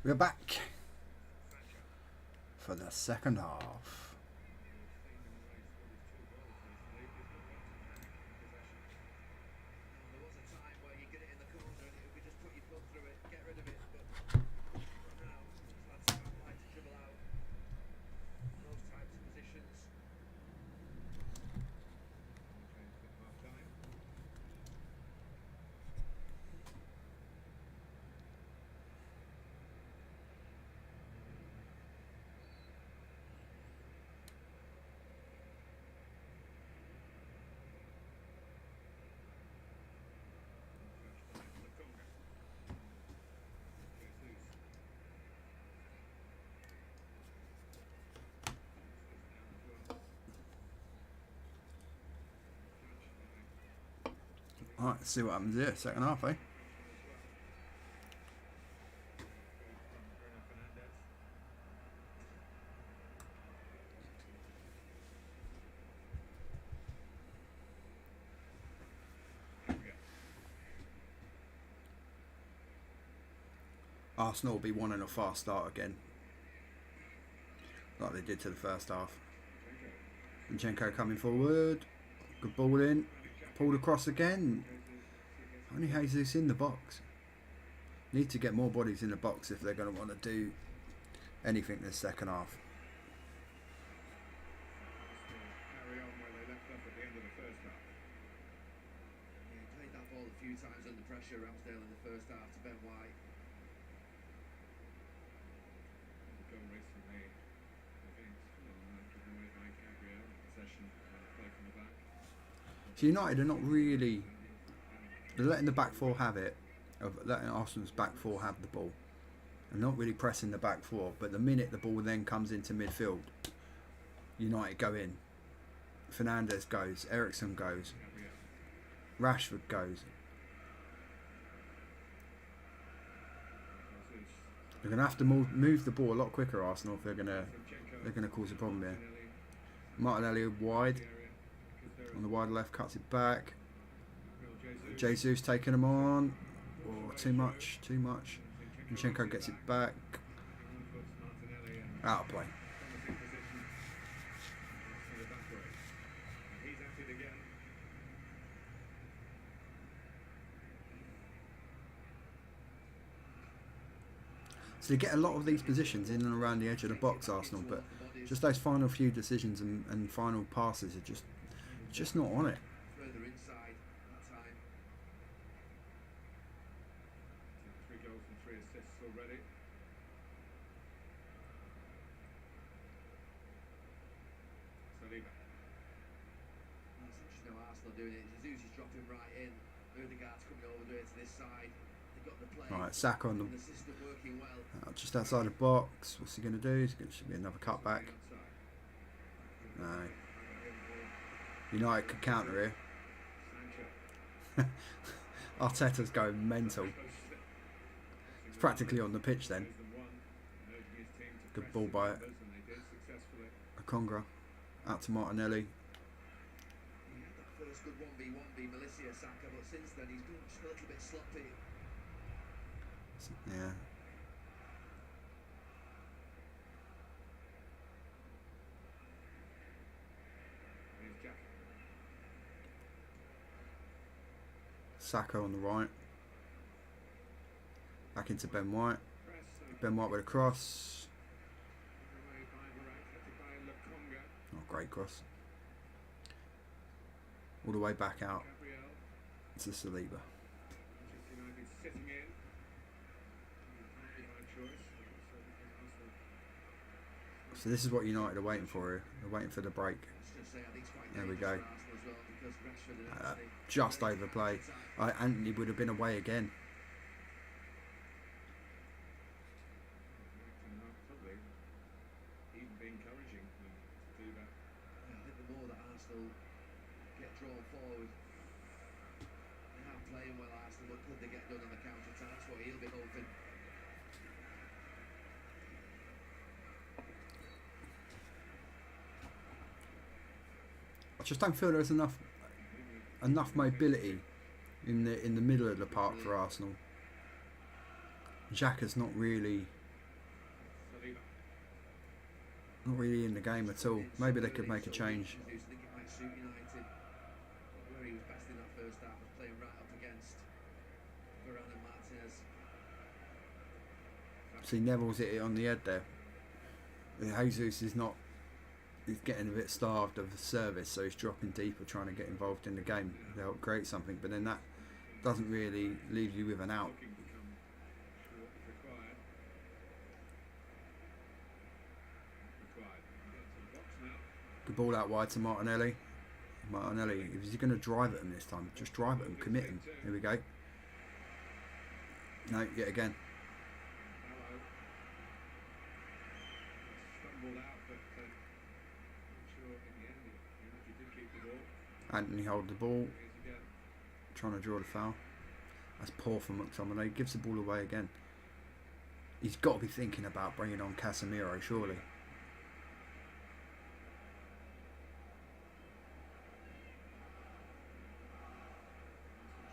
We're back for the second half. There was a time where you get it in the corner and it would be just put your foot through it, get rid of it. But now, lads like to dribble out those types of positions. Alright, let's see what happens here. Second half, eh? Arsenal will be wanting a fast start again, like they did to the first half. Zinchenko coming forward, good ball in, pulled across again. Only Jesus in the box. Need to get more bodies in the box if they're going to want to do anything this second half. Carry on where they left off at the end of the first half. Yeah, he played that ball a few times under pressure, Ramsdale, in the first half to Ben White. The goal recently, I think, given away by Gabriel. Possession, play from the back. So United are not really... They're letting the back four have it, of letting Arsenal's back four have the ball, and not really pressing the back four. But the minute the ball then comes into midfield, United go in. Fernandes goes, Eriksen goes, Rashford goes. They're going to have to move the ball a lot quicker, Arsenal, if they're going to cause a problem here. Martinelli wide on the wide left, cuts it back. Jesus taking him on. Oh, too much. Zinchenko gets it back. Out of play. So they get a lot of these positions in and around the edge of the box, Arsenal, but just those final few decisions and final passes are just not on it. Further inside that time. 3 goals and 3 assists already. Saliba. It's interesting how Arsenal doing it. Jesus is dropping right in. Ødegaard's coming over to this side. They've got the play. Right, Saka on And the system working well. just outside the box. What's he going to do? It should be another cutback. No. United could counter here. Arteta's going mental. It's practically on the pitch then. Good ball by Akonga. Out to Martinelli. He had that first good 1v1v Melissa Saka, but since then he's been just a little bit sloppy. Yeah. Saka on the right. Back into Ben White. Ben White with a cross. Oh, great cross. All the way back out to Saliba. So this is what United are waiting for here. They're waiting for the break. There we go. Just overplay. Anthony would have been away again. Even be encouraging them to do that. I think the more that Arsenal get drawn forward, they are playing well, Arsenal, but could they get done on the counter attack? That's what he'll be hoping. I just don't feel there's enough mobility in the middle of the park for Arsenal. Xhaka's not really Not really in the game at all. Maybe they could make a change. I think it might suit United. Where he was best in that first half was playing right up against Varane and Martinez. See, Neville's hit it on the head there. Jesus is not. He's getting a bit starved of service, so he's dropping deeper, trying to get involved in the game to help create something. But then that doesn't really leave you with an out. Looking to come to what is required. Required. Get to the box now. Good ball out wide to Martinelli. Martinelli, if he's going to drive at him this time, just drive at him, commit him. Here we go. No, yet again. Hello. Stumbled out, but I'm sure in the end United did keep the ball. Anthony hold the ball, Here's again. trying to draw the foul. That's poor from McTominay. Gives the ball away again. He's got to be thinking about bringing on Casemiro, surely.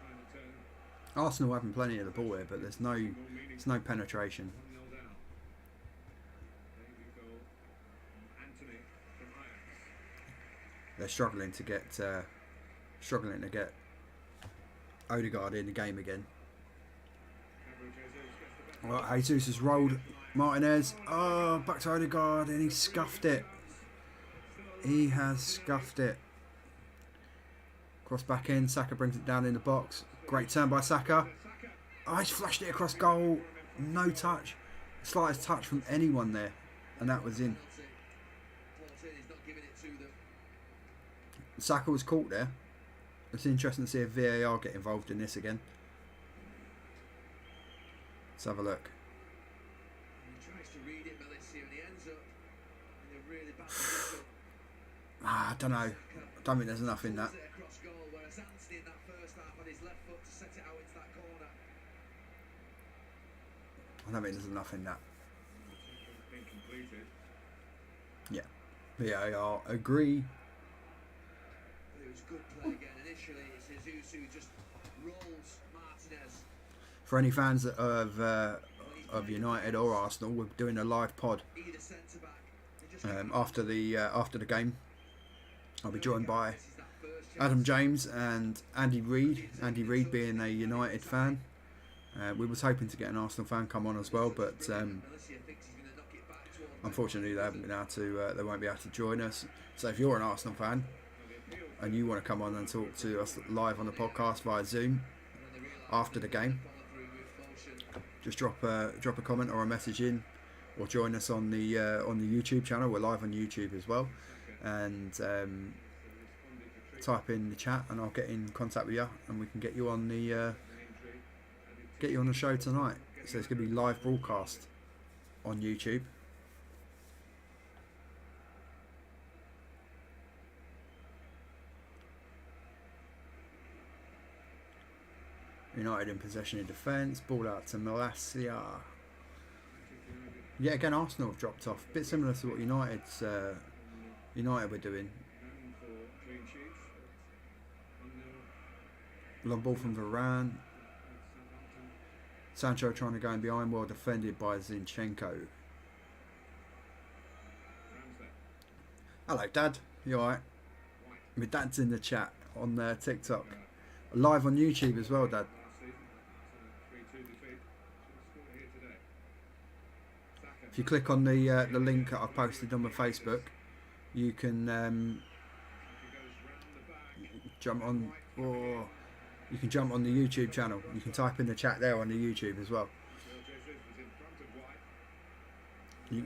Trying to turn Arsenal having plenty of the ball here, but there's no penetration. 1-0 down. David goal from Anthony from Ajax. They're struggling to get Odegaard in the game again. Gabriel Jesus gets the back. Well, Jesus has rolled Martinez. Oh, back to Odegaard, and he scuffed it. He has scuffed it. Cross back in. Saka brings it down in the box. Great turn by Saka. Oh, he's flashed it across goal. No touch. Slightest touch from anyone there, and that was in. Penalty. He's not giving it to them. Saka was caught there. It's interesting to see if VAR get involved in this again. Let's have a look. And he tries to read it, Melissa, and he ends up in a really bad position. I don't know. I don't think there's enough in that. Pulls it across goal, whereas Anthony in that first half had his left foot to set it out into that corner. I don't think there's enough in that. Been completed. VAR agree. It was good play again. Initially, it's Jesus who just rolls Martinez. For any fans of United or Arsenal, we're doing a live pod Either centre back. after the game. I'll be joined by Adam James and Andy Reid. Andy Reid being a United fan. We was hoping to get an Arsenal fan come on as well, but unfortunately they haven't been able to. They won't be able to join us. So if you're an Arsenal fan and you want to come on and talk to us live on the podcast via Zoom after the game, just drop a comment or a message in, or join us on the YouTube channel. We're live on YouTube as well, and type in the chat, and I'll get in contact with you, and we can get you on the show tonight. So it's going to be live broadcast on YouTube. United in possession in defence. Ball out to Malacia. Yet again, Arsenal have dropped off. Bit similar to what United were doing. Going for clean sheets. 1-0. Long ball from Varane. Southampton. Sancho trying to go in behind, well defended by Zinchenko. Ramsey. Hello, Dad. You alright? White. My dad's in the chat on TikTok. Live on YouTube as well, Dad. Last season. That's a 3-2 defeat. Should score here today. Saka. If you click on the link that I've posted on my Facebook, you can Saka goes round the back. jump on, or you can jump on the YouTube channel. You can type in the chat there on the YouTube as well. Jesus was in front of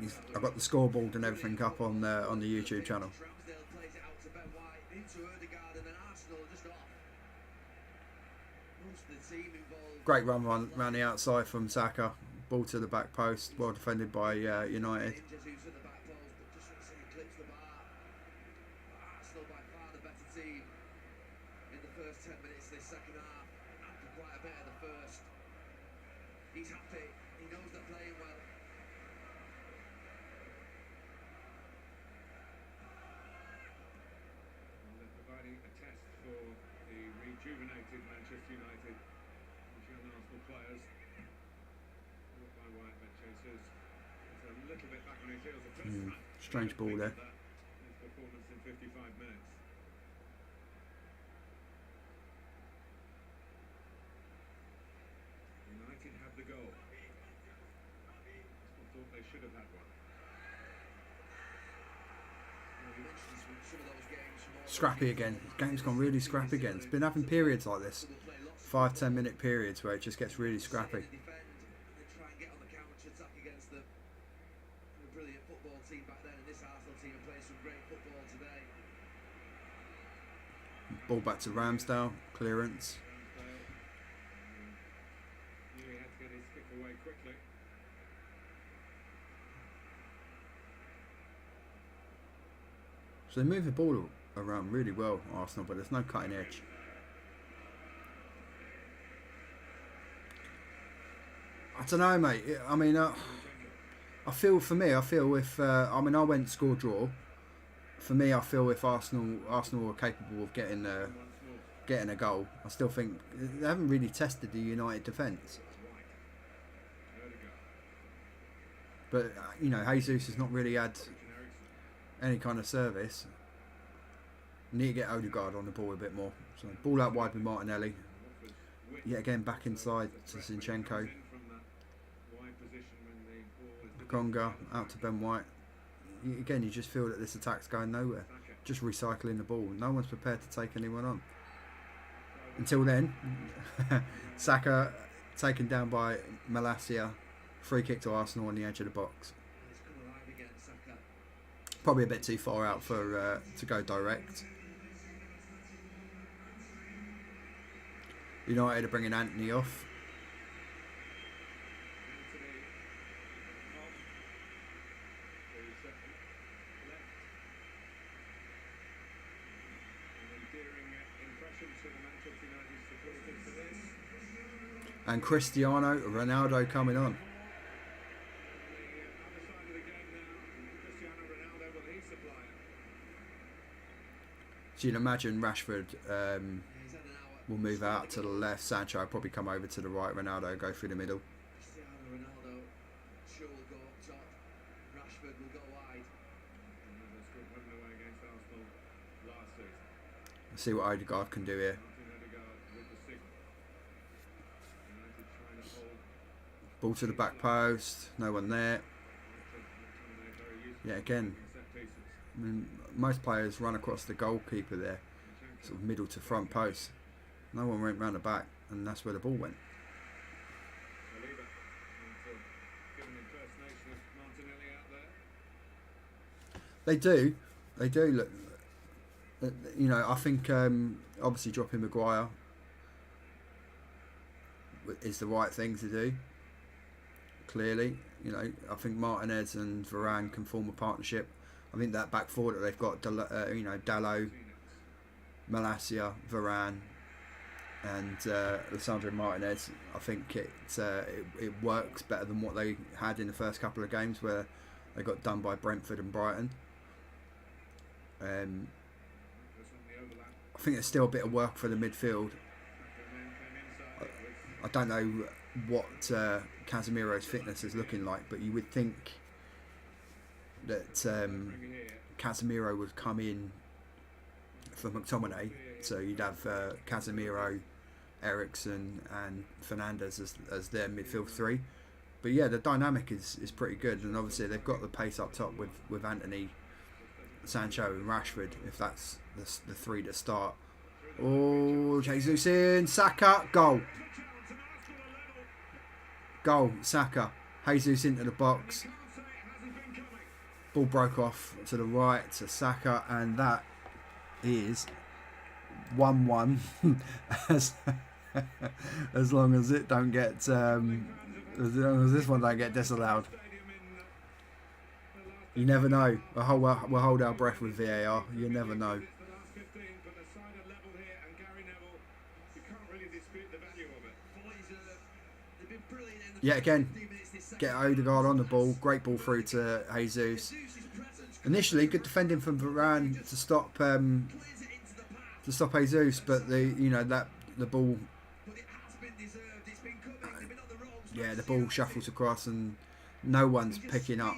White. I've got the scoreboard and everything up on the YouTube channel. Ramsdale plays it out to Ben White, into Odegaard, and then Arsenal are just off. Most of the team involved. Great run round the outside from Saka. Ball to the back post. Well defended by United. Jesus at the back post, but just as he clips the bar. Arsenal by far the better team in the first 10 minutes of this second half, after quite a bit of the first. He's happy, he knows they're playing well. Well, they're providing a test for the rejuvenated Manchester United and young Arsenal players. Look by White, but Jesus is a little bit back on his heels. The first half, Strange ball there. his performance in 55 minutes. United have the goal. I thought they should have had one. You mentioned some of those games from all Scrappy again. Game's gone really scrappy again. It's been having periods like this, will play lots 5-10 minute periods where it just gets really scrappy. defend and try and get on the counter attack against them. A brilliant football team back then, and this Arsenal team have played some great football today. Ball back to Ramsdale. Clearance. Knew he had to get his kick away quickly. So they move the ball around really well, Arsenal, but there's no cutting edge. I don't know, mate. I mean, I feel if I went score draw. For me, I feel if Arsenal are capable of getting a goal, I still think they haven't really tested the United defence. But Jesus has not really had any kind of service. Need to get Odegaard on the ball a bit more. So ball out wide with Martinelli. Yet again back inside to Zinchenko. Conga out to Ben White. Again, you just feel that this attack's going nowhere. Just recycling the ball. No one's prepared to take anyone on. Until then, Saka taken down by Malacia. Free kick to Arsenal on the edge of the box. He's come alive again, Saka. Probably a bit too far out for to go direct. United are bringing Anthony off. And Cristiano Ronaldo coming on. So you'd imagine Rashford He's had an hour. will move out to the left. Sancho will probably come over to the right. Ronaldo go through the middle. Cristiano Ronaldo. Shaw will go up top. Rashford will go wide. Let's see what Odegaard can do here. Ball to the back post. No one there. Yeah, again, I mean, most players run across the goalkeeper there, sort of middle to front post. No one went round the back, and that's where the ball went. They do look. I think obviously dropping Maguire is the right thing to do. Clearly, I think Martinez and Varane can form a partnership. I think that back four that they've got, Dalot, Malacia, Varane, and Lisandro Martinez. I think it works better than what they had in the first couple of games where they got done by Brentford and Brighton. I think there's still a bit of work for the midfield. I don't know what Casemiro's fitness is looking like, but you would think that Casemiro would come in for McTominay, so you'd have Casemiro, Eriksen and Fernandes as their midfield three. But yeah, the dynamic is pretty good, and obviously they've got the pace up top with Anthony, Sancho and Rashford, if that's the three that start. Oh, Jesus in, Saka, goal. Goal, Saka. Jesus into the box. Ball broke off to the right to Saka, and that is 1-1. as long as it don't get as long as this one don't get disallowed. You never know. We'll hold our breath with VAR. You never know. Yet again, get Odegaard on the ball. Great ball through to Jesus. Initially, good defending from Varane to stop Jesus, but the ball. Yeah, the ball shuffles across, and No one's picking up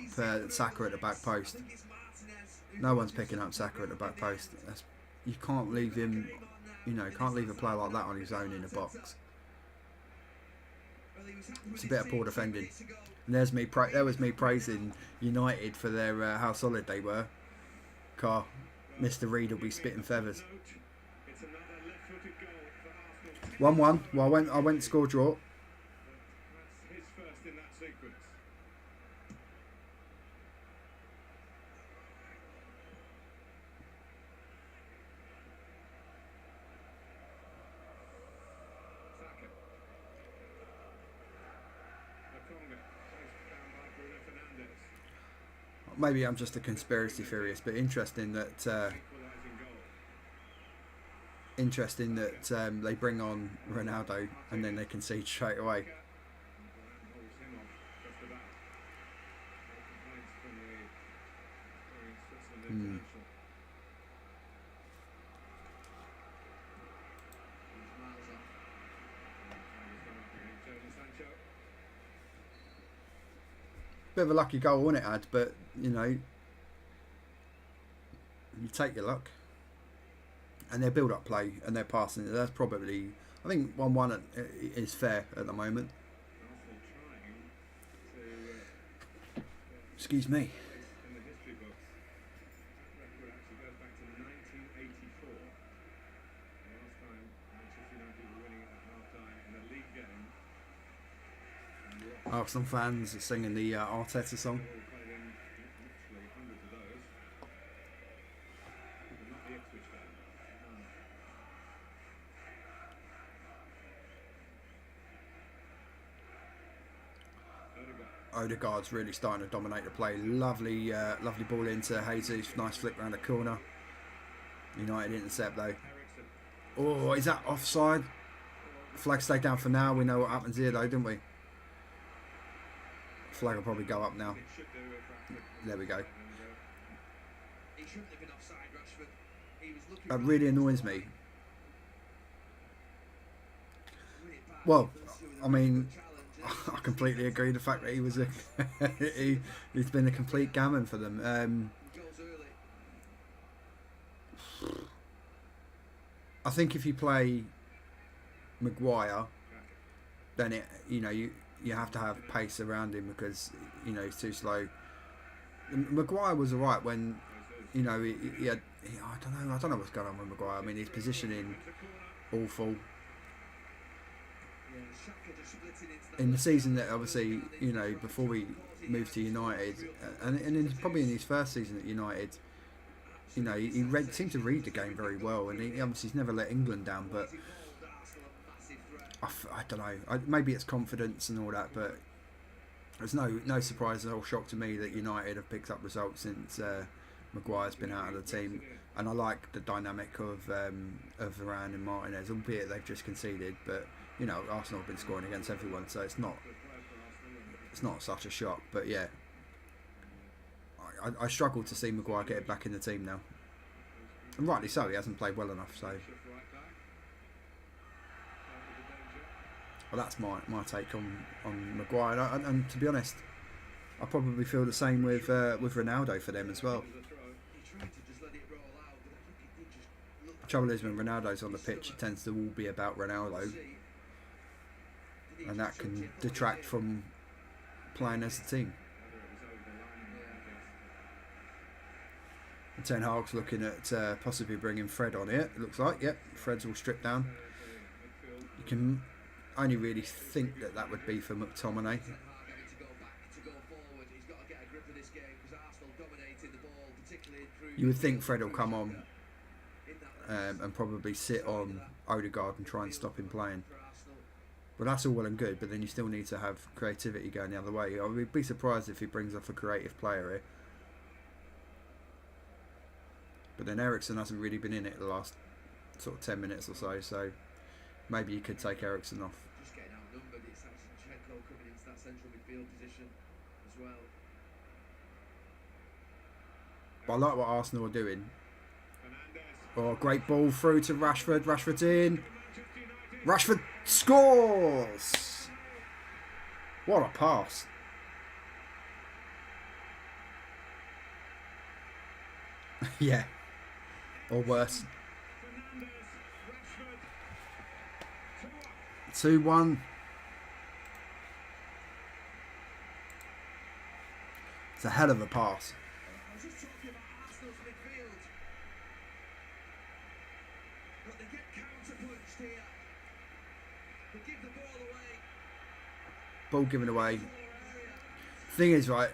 Saka at the back post. I think it's Martinez who No one's picking up Saka at the back post. You can't leave him, you know, can't leave a player like that on his own in the box. It's a bit of poor defending. And there was me praising United for their how solid they were. Car, Mr. Reed will be spitting feathers. It's another left-footed goal for Arsenal. 1-1. Well, I went score draw. That's his first in that sequence. Saka. Lokonga. Placed down by Bruno Fernandes. Maybe I'm just a conspiracy theorist, but interesting that Equalising goal. they bring on Ronaldo and then they concede straight away. Varane holds him off just about. No complaints from the Switzerland international. miles off. Jadon Sancho. Bit of a lucky goal, wasn't it, Ad? But you know, you take your luck. And their build-up play and their passing, that's probably, I think 1-1 is fair at the moment. Arsenal trying to Excuse me. in the history books. That record actually goes back to 1984. The last time Manchester United were winning at half-time in a league game. And Arsenal fans are singing the Arteta song. Liverpool played in literally hundreds of those. But not the Ipswich game. Odegaard. Odegaard's really starting to dominate the play. Lovely ball into Jesus. Nice flick round the corner. United intercept though. Eriksen. Oh, is that offside? Flag stay down for now. We know what happens here though, don't we? Flag will probably go up now. It should do if Rashford. There we go. And, He shouldn't have been offside, Rashford. He was looking That right really at the annoys time. me. Win it back, Well, pursuing a I really mean, good challenge. I completely agree. The fact that he was he's been a complete gammon for them. He goes early. I think if you play Maguire, Kaka. then you have to have pace around him because he's too slow. Maguire was alright when he had. I don't know what's going on with Maguire. I mean, his positioning awful. Yeah, Xhaka just splitting into that In the left season side, that obviously goes down into before we moved to United, probably in his first season at United, he seemed to read the game very well, and he obviously he's never let England down. But He called Arsenal a massive threat. I don't know. Maybe it's confidence and all that, but there's no surprise or shock to me that United have picked up results since Maguire's been out of the team, and I like the dynamic of Varane and Martinez, albeit they've just conceded. But Arsenal have been scoring against everyone, so it's not such a shock. But yeah, I struggle to see Maguire getting back in the team now, and rightly so. He hasn't played well enough. So, well, that's my take on Maguire. And to be honest, I probably feel the same with Ronaldo for them as well. He tried to just let it roll out, but I think it did just look The trouble is when Ronaldo's on the pitch, it tends to all be about Ronaldo, and that can detract from playing as a team. And Ten Hag's looking at possibly bringing Fred on here. It looks like, yep, Fred's all stripped down. You can only really think that would be for McTominay. Ten Hag having to go back, to go forward. He's got to get a grip of this game because Arsenal dominated the ball, particularly through. You would think Fred will come on in that and probably sit on Odegaard and try and stop him playing. for Arsenal. But that's all well and good, but then you still need to have creativity going the other way. I would be surprised if he brings off a creative player here. But then Eriksen hasn't really been in it the last sort of 10 minutes or so maybe you could take Eriksen off. Just getting outnumbered. It's actually Zinchenko coming into that central midfield position as well. But I like what Arsenal are doing. Oh, great ball through to Rashford. Rashford's in. Rashford scores! What a pass. Yeah, or worse. Fernandes, Rashford, 2-1. 2-1. It's a hell of a pass. I was just talking about Arsenal's midfield. But they get counter-punched here. They give the ball away. Ball given away. Poor area. Thing is, right,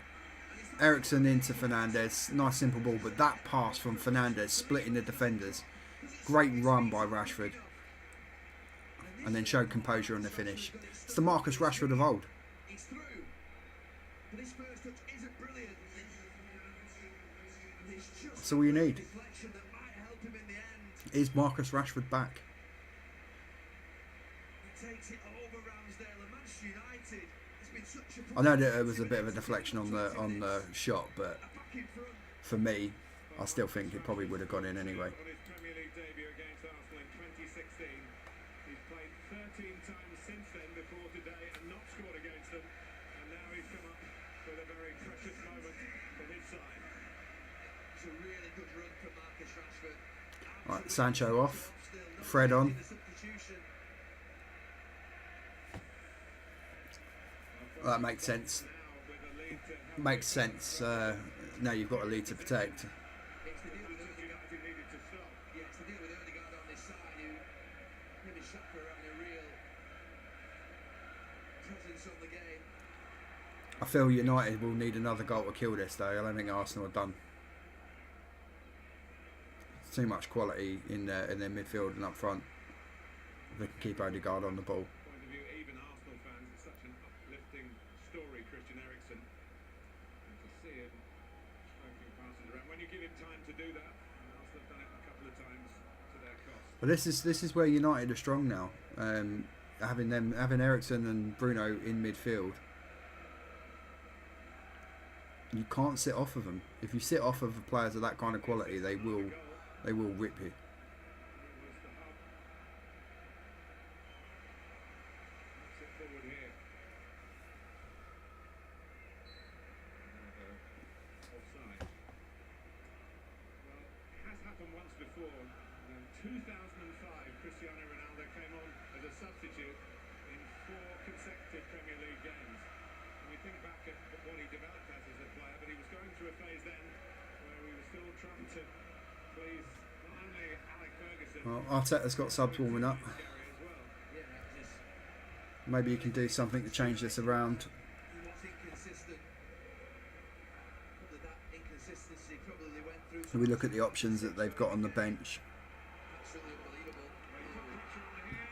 Ericsson into Fernandes. Nice simple ball, but that pass from Fernandes splitting the defenders. Great run by Rashford. And then showed composure on the finish. It's the Marcus Rashford of old. He's through. But his first touch isn't brilliant. And it's just That's all you need. deflection that might help him in the end. Is Marcus Rashford back? He takes it over Ramsdale and Manchester United. It's been such a I know that it was a bit of a deflection on the shot, but back in front. for me, I still think it probably would have gone in anyway. On his Premier League debut against Arsenal in 2016. He's played 13 times since then before today and not scored against them. And now he's come up with a very precious moment for his side. It's a really good run from Marcus Rashford. Right, Sancho off. Still no Fred on. in the substitution. Well, that makes sense. Now with a lead to help Makes sense. Now you've got a lead to protect. It's the deal with Manchester Odegaard. United needed to stop. Yeah, it's the deal with Odegaard on this side who him and Xhaka are having a real presence on the game. I feel United will need another goal to kill this, though. I don't think Arsenal are done. It's too much quality in their midfield and up front. They can keep Odegaard on the ball. Point of view, even Arsenal fans, it's such an uplifting story, Christian Eriksen. And to see him stroking passes around. When you give him time to do that, and Arsenal have done it a couple of times to their cost. But this is where United are strong now. Having Eriksen and Bruno in midfield, you can't sit off of them. If you sit off of players of that kind of quality, they will rip you. It was the hub. Puts it forward here. Offside. Well, it has happened once before. In 2005, Cristiano Ronaldo came on as a substitute in 4 consecutive Premier League games. And we think back at what he developed as a player, but he was going through a phase then where he was still trying to please not only Alec Ferguson, Well, Arteta's got subs warming up. but Gary as well. Yeah, it was Maybe you can do something to change this around. he was inconsistent. Probably that inconsistency probably went through If we look at the options that they've got on the bench. absolutely unbelievable.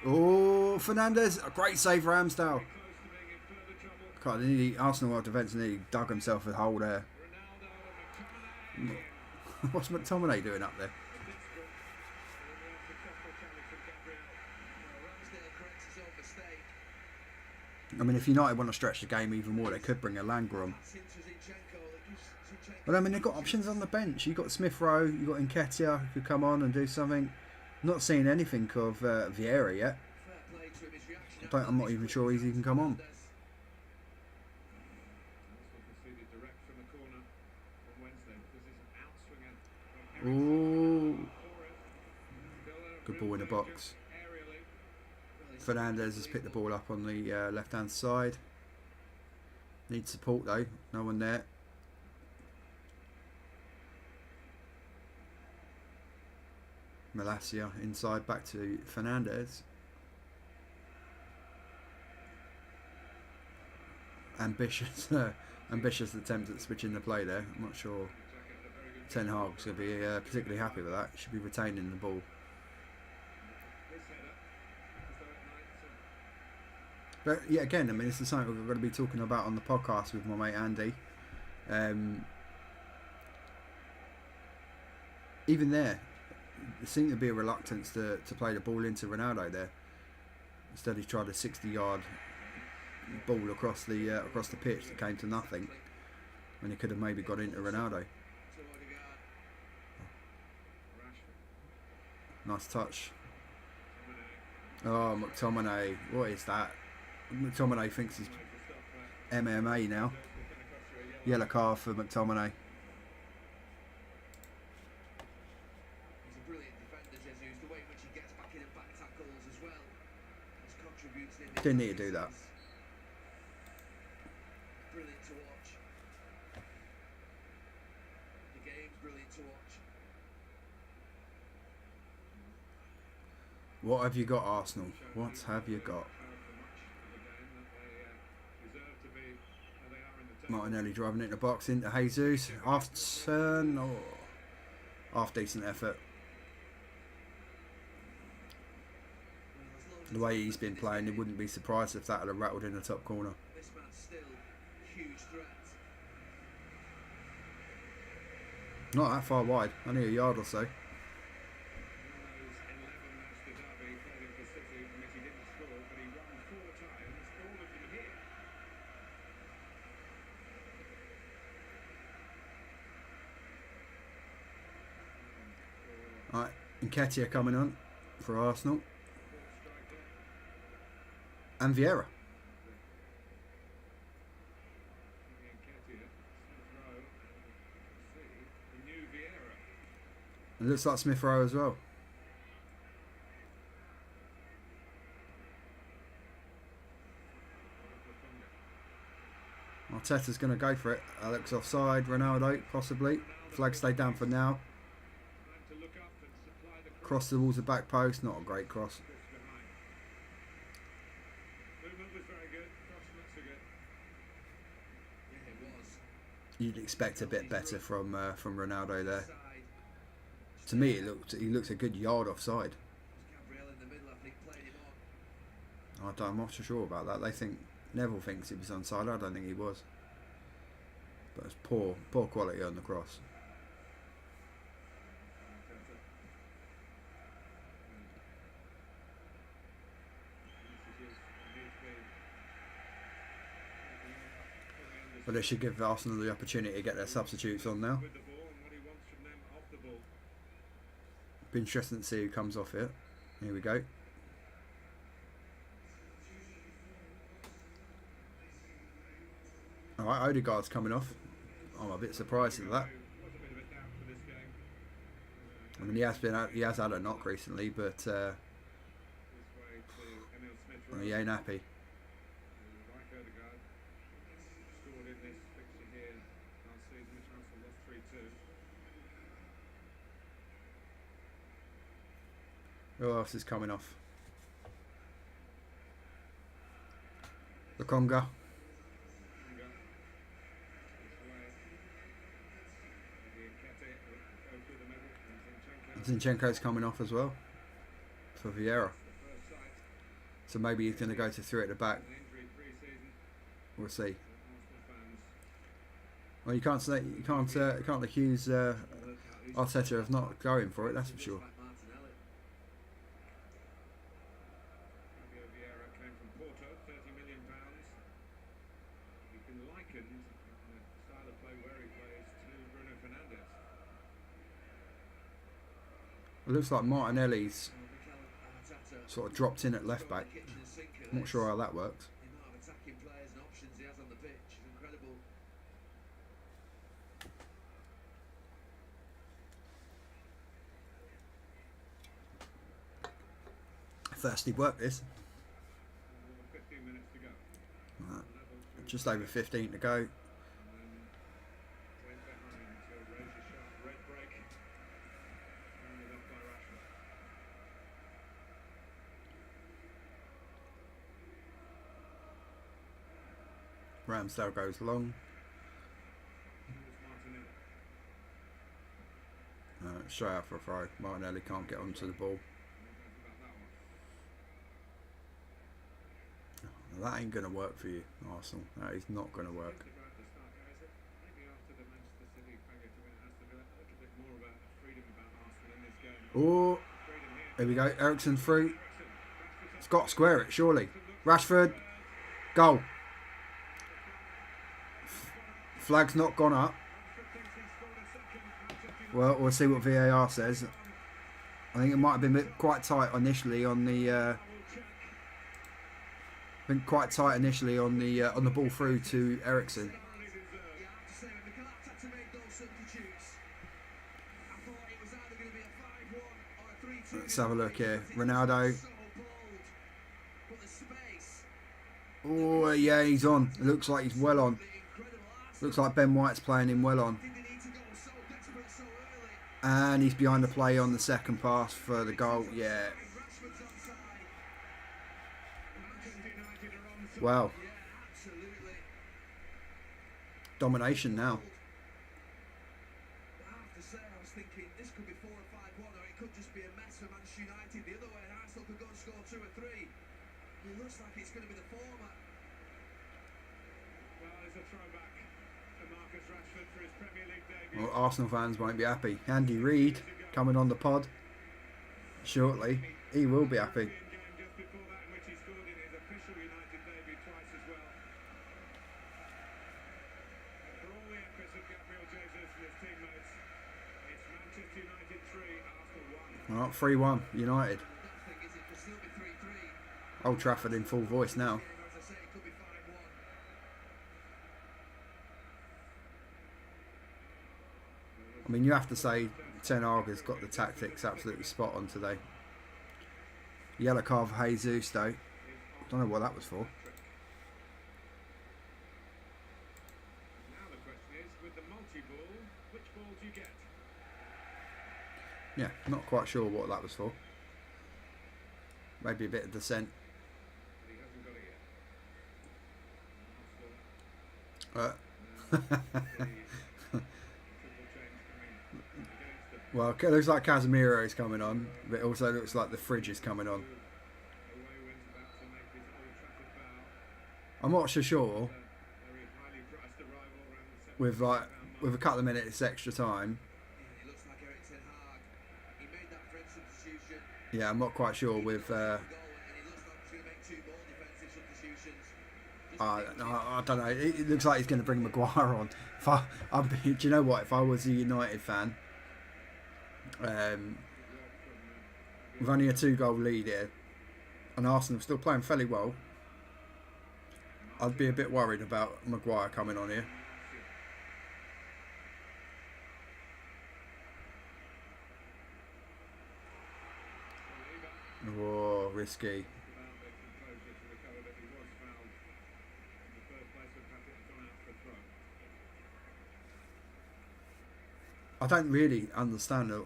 Oh, Fernandes! A great save for Ramsdale. Close to being in further trouble. God, Arsenal defence nearly dug himself a hole there. Ronaldo and McTominay. What's McTominay doing up there? Desperate. And then the careful challenge from Gabriel. Well, Ramsdale corrects his own mistake. I mean, if United want to stretch the game even more, they could bring Elanga on. That's into Zinchenko. That gives Zinchenko. But I mean, they've got options on the bench. You've got Smith Rowe, you've got Nketiah who could come on and do something. Not seeing anything of Vieira yet. Fair play to him. His reaction. I'm not even sure he's even come on. Arsenal conceded direct from the corner on Wednesday. This is an outswinger from Ooh, Torres. Still a good real ball in the danger box. aerially. Fernandes has picked the ball up on the left-hand side. Needs support though. No one there. Malacia inside, back to Fernandes. Ambitious, ambitious attempt at switching the play there. I'm not sure Ten Hag's going to be particularly happy with that. Should be retaining the ball. This header, as though it might But yeah, again, I mean, this is something we're going to be talking about on the podcast with my mate Andy. Even there seemed to be a reluctance to play the ball into Ronaldo there. Instead, he tried a 60-yard ball across the pitch that came to nothing, when he could have maybe got into Ronaldo. To Odegaard. Rashford. Nice touch. McTominay. Oh, McTominay, what is that? McTominay thinks he's MMA now. Yellow card for McTominay. Didn't need to do that. Brilliant to watch. The game's brilliant to watch. What have you got, Arsenal? What have you got? Martinelli driving it in the box into Jesus. Half turn or half decent effort. The way he's been playing, it wouldn't be surprised if that had rattled in the top corner. This man's still a huge threat. Not that far wide, only a yard or so. Right, Nketiah coming on for Arsenal. And Vieira. It looks like Smith Rowe as well. Arteta's going to go for it. Alex offside. Ronaldo, possibly. Flag stayed down for now. Cross towards the back post. Not a great cross. You'd expect a bit better from Ronaldo there. To me, he looks a good yard offside. I'm not so sure about that. They think Neville thinks he was onside. I don't think he was. But it's poor quality on the cross. But it should give Arsenal the opportunity to get their substitutes on now. Be interesting to see who comes off it. Here we go. Alright, Odegaard's coming off. I'm a bit surprised at that. I mean, he has had a knock recently, but he ain't happy. Who else is coming off? Lokonga. Zinchenko's coming off as well for Vieira. So maybe he's going to go to 3 at the back. We'll see. Well, you can't accuse Arteta of not going for it. That's for sure. It looks like Martinelli's sort of dropped in at left back. I'm not sure how that works. Thirsty work this. Right. Just over 15 to go. Ramsdale goes long. Straight out for a throw. Martinelli can't get onto the ball. That ain't going to work for you, Arsenal. That is not going to work. Oh, here we go. Eriksen through. Scott square it, surely. Rashford. Goal. Flag's not gone up. Well, we'll see what VAR says. I think it might have been quite tight initially on the. Been quite tight initially on the ball through to Eriksen. Let's have a look here. Ronaldo. Oh, yeah, he's on. It looks like he's well on. Looks like Ben White's playing him well on. And he's behind the play on the second pass for the goal. Yeah. Wow. Domination now. I have to say, I was thinking this could be 4 or 5-1, or it could just be a mess for Manchester United. The other way, Arsenal could go and score 2 or 3. It looks like it's going to be the former. Well, it's a throwback to Marcus Rashford for his Premier League debut. Well, Arsenal fans won't be happy. Andy Reid coming on the pod shortly. He will be happy. Game just before that, in which he scored in his official United debut twice as well. For all the efforts of Gabriel Jesus and his teammates, it's Manchester United 3, Arsenal 1. Well, 3-1 United. Nothing, is it? Could still be 3-3. Old Trafford in full voice now. As I say, it could be 5-1. I mean, you have to say Ten Hag has got the tactics absolutely spot on today. Yellow card for Jesus, though. Don't know what that was for. Now the question is, with the multi-ball, which ball do you get? Yeah, not quite sure what that was for. Maybe a bit of dissent. But he hasn't got it yet. Uh, Triple change coming against them. well, it looks like Casemiro is coming on, but it also looks like the fridge is coming on. Away went about to make his Old Trafford bow. I'm not so sure Very highly priced arrival around the centre. with a couple of minutes extra time. Yeah, it looks like Erik Ten Hag. He made that French substitution. Yeah, I'm not quite sure with. Goal, and he looks like he's going to make 2 more defensive substitutions. I don't know. It looks like he's going to bring Maguire on. Do you know what? If I was a United fan, with only a 2-goal lead here, and Arsenal still playing fairly well, I'd be a bit worried about Maguire coming on here. Whoa, risky. I don't really understand or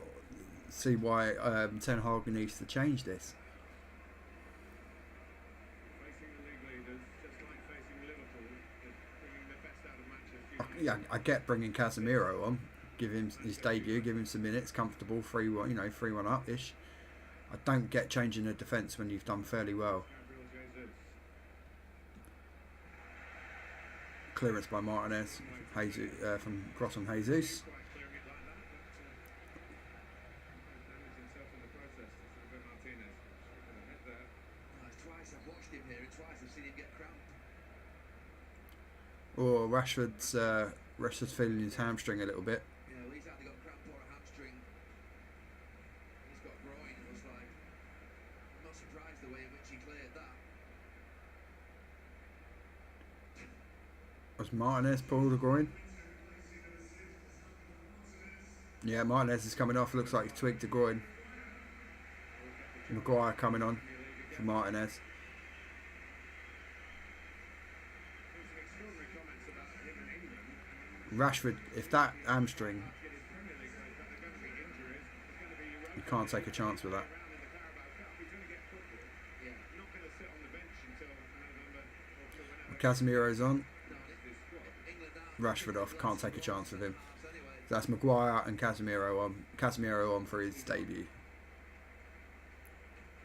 see why Ten Hag needs to change this. Yeah, I get bringing Casemiro on, give him his debut, give him some minutes, comfortable, 3-1, 3-1 up ish. I don't get changing the defence when you've done fairly well. Clearance by Martinez, Jesus, from cross on Jesus. Twice I've watched him here, and twice I've seen him get cramped. Or Rashford's feeling his hamstring a little bit. You know, he's either got cramp or a hamstring. He's got groin, it looks like. I'm not surprised the way in which he cleared that. Was Martinez pulled the groin? Yeah, Martinez is coming off. Looks like he's twigged the groin. Maguire coming on for Martinez. Rashford, if that hamstring, you can't take a chance with that. Casemiro's on. Rashford off. Can't take a chance with him. So that's Maguire and Casemiro on. Casemiro on for his debut.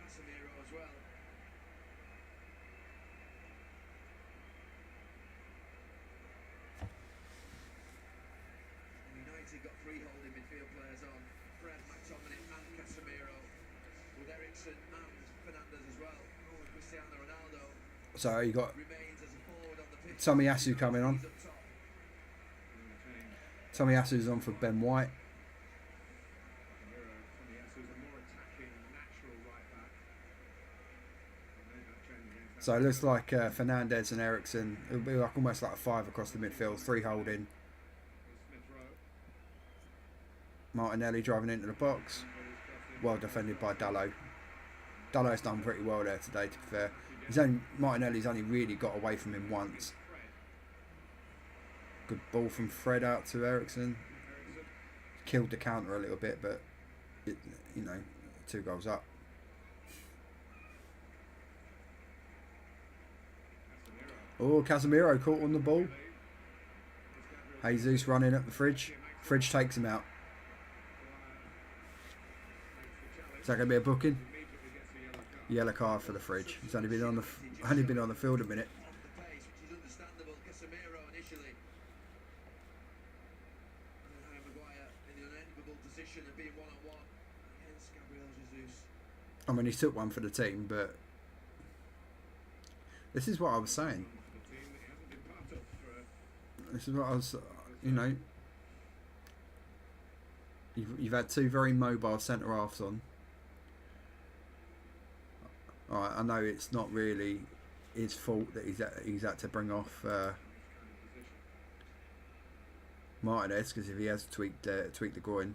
Casemiro as well. United got 3 holding midfield players on. Fred, McTominay and Casemiro. With Eriksen and Fernandes as well. Oh, and Cristiano Ronaldo So you got remains as a forward on the pitch. Tomiyasu coming on. He's up top. Tomiyasu's on for Ben White. So it looks like Fernandes and Eriksen. It'll be like almost like a 5 across the midfield, 3 holding. Martinelli driving into the box. Well defended by Dalot. Dalot's done pretty well there today, to be fair. Martinelli's only really got away from him once. Good ball from Fred out to Ericsson. Killed the counter a little bit, but it, you know, 2 goals up. Oh, Casemiro caught on the ball. Jesus running at the Fridge. Fridge takes him out. Is that going to be a booking? Yellow card for the Fridge. He's only been on the field a minute. Off the pace, which is understandable. Casemiro initially. And Harry Maguire in the unenviable position of being one-on-one against Gabriel Jesus. I mean, he took one for the team, but this is what I was saying. This is what I was, you know, you've had 2 very mobile centre halves on. Alright, I know it's not really his fault that he's had to bring off Martinez, because if he has tweaked the groin.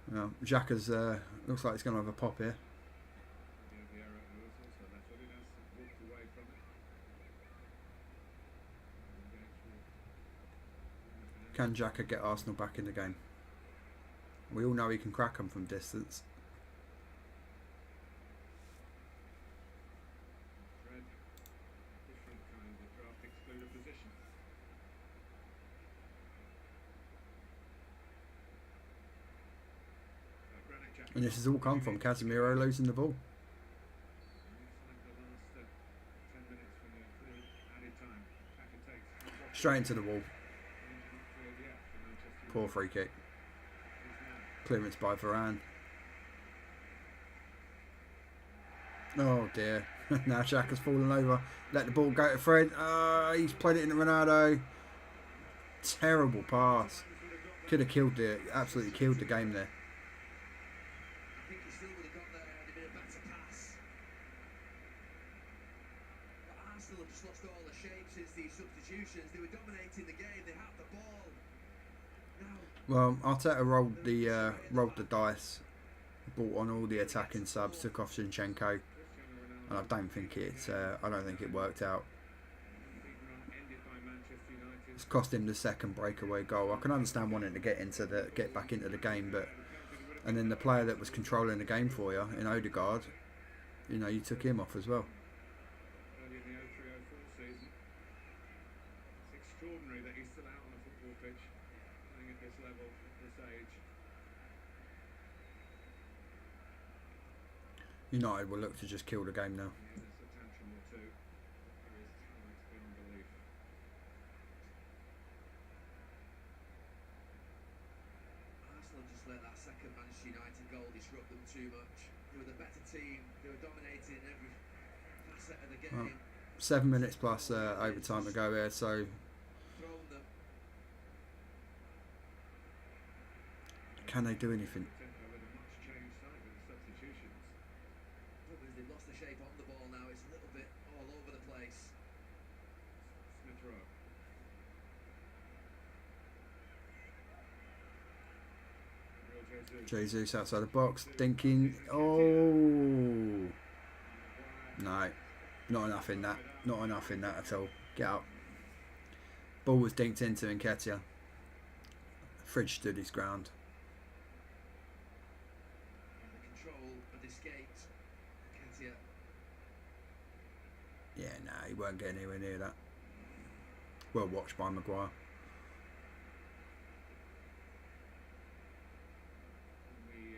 Well, Xhaka's looks like he's going to have a pop here. Can Xhaka get Arsenal back in the game? We all know he can crack them from distance. And this has all come from Casemiro losing the ball. Straight into the wall. Poor free kick. Clearance by Varane. Oh dear. Now Xhaka's fallen over. Let the ball go to Fred. He's played it into Ronaldo. Terrible pass. Could have killed it. Absolutely killed the game there. I think he still would have got there had it been a better pass. But Arsenal have just lost all the shape since these substitutions. They were dominating the game. They had the ball. Now, Well, Arteta rolled the dice, brought on all the attacking subs, took off Zinchenko, and I don't think it worked out. It's cost him the second breakaway goal. I can understand wanting to get back into the game, but and then the player that was controlling the game for you in Odegaard, you know, you took him off as well. Early in the 03-04 season. It's extraordinary that he's still out on a football pitch, playing at this level, at this age. United will look to just kill the game now. Yeah, there's a tantrum or two. There is talent beyond belief. Arsenal just let that second Manchester United goal disrupt them too much. They were the better team. They were dominating every facet of the game. Well, 7 minutes plus overtime to go here, so Thrown them. can they do anything? With a much changed side with the substitutions. Problem is they've lost the shape on the ball now. It's a little bit all over the place. Smith Rowe. Gabriel Jesus. Jesus outside the box, thinking, oh no, not enough in that, not enough in that at all. Get up. Ball was dinked into Nketiah. Fridge stood his ground. And the control of this gate. Nketiah. Yeah, nah, he weren't getting anywhere near that. Well watched by Maguire. We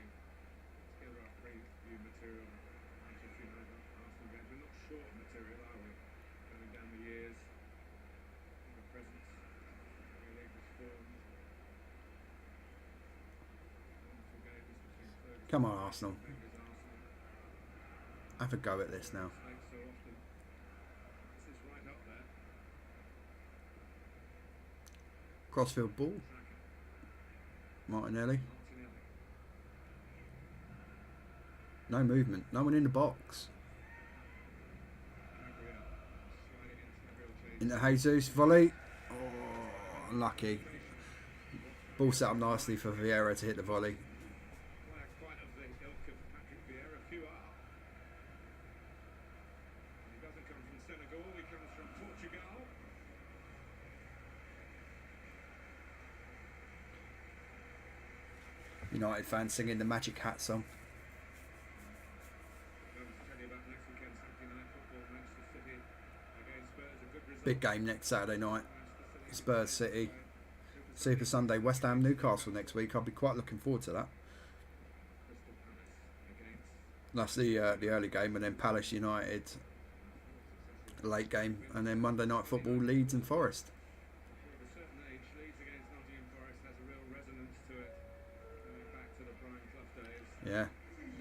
together our preview material on Manchester United Arsenal games. We're not short of material, are we? Going down the years, our presence, Premier League was formed. Wonderful games between Ferguson Come on, Arsenal. and Wenger's Arsenal. Have a go at this now. Mistakes so often. This is right up there. Crossfield ball. Saka, Martinelli. Martinelli. No movement. No one in the box. Gabriel. Sliding into Gabriel Jesus. Into Jesus. Volley. Oh, unlucky. Ball set up nicely for Vieira to hit the volley. Player quite of the ilk of Patrick Vieira. Few are. United fans singing the Magic Hat song. Don't tell you about next weekend, Saturday night football, Manchester City against Spurs. A good result. Big game next Saturday night. Manchester City Spurs City. Super Sunday, West Ham Newcastle next week. I'll be quite looking forward to that. Crystal Palace against That's the early game, and then Palace United late game, and then Monday night football, Leeds and Forest. Of a certain age, Leeds against Nottingham Forest has a real resonance to it, going back to the prime Clough days. Yeah,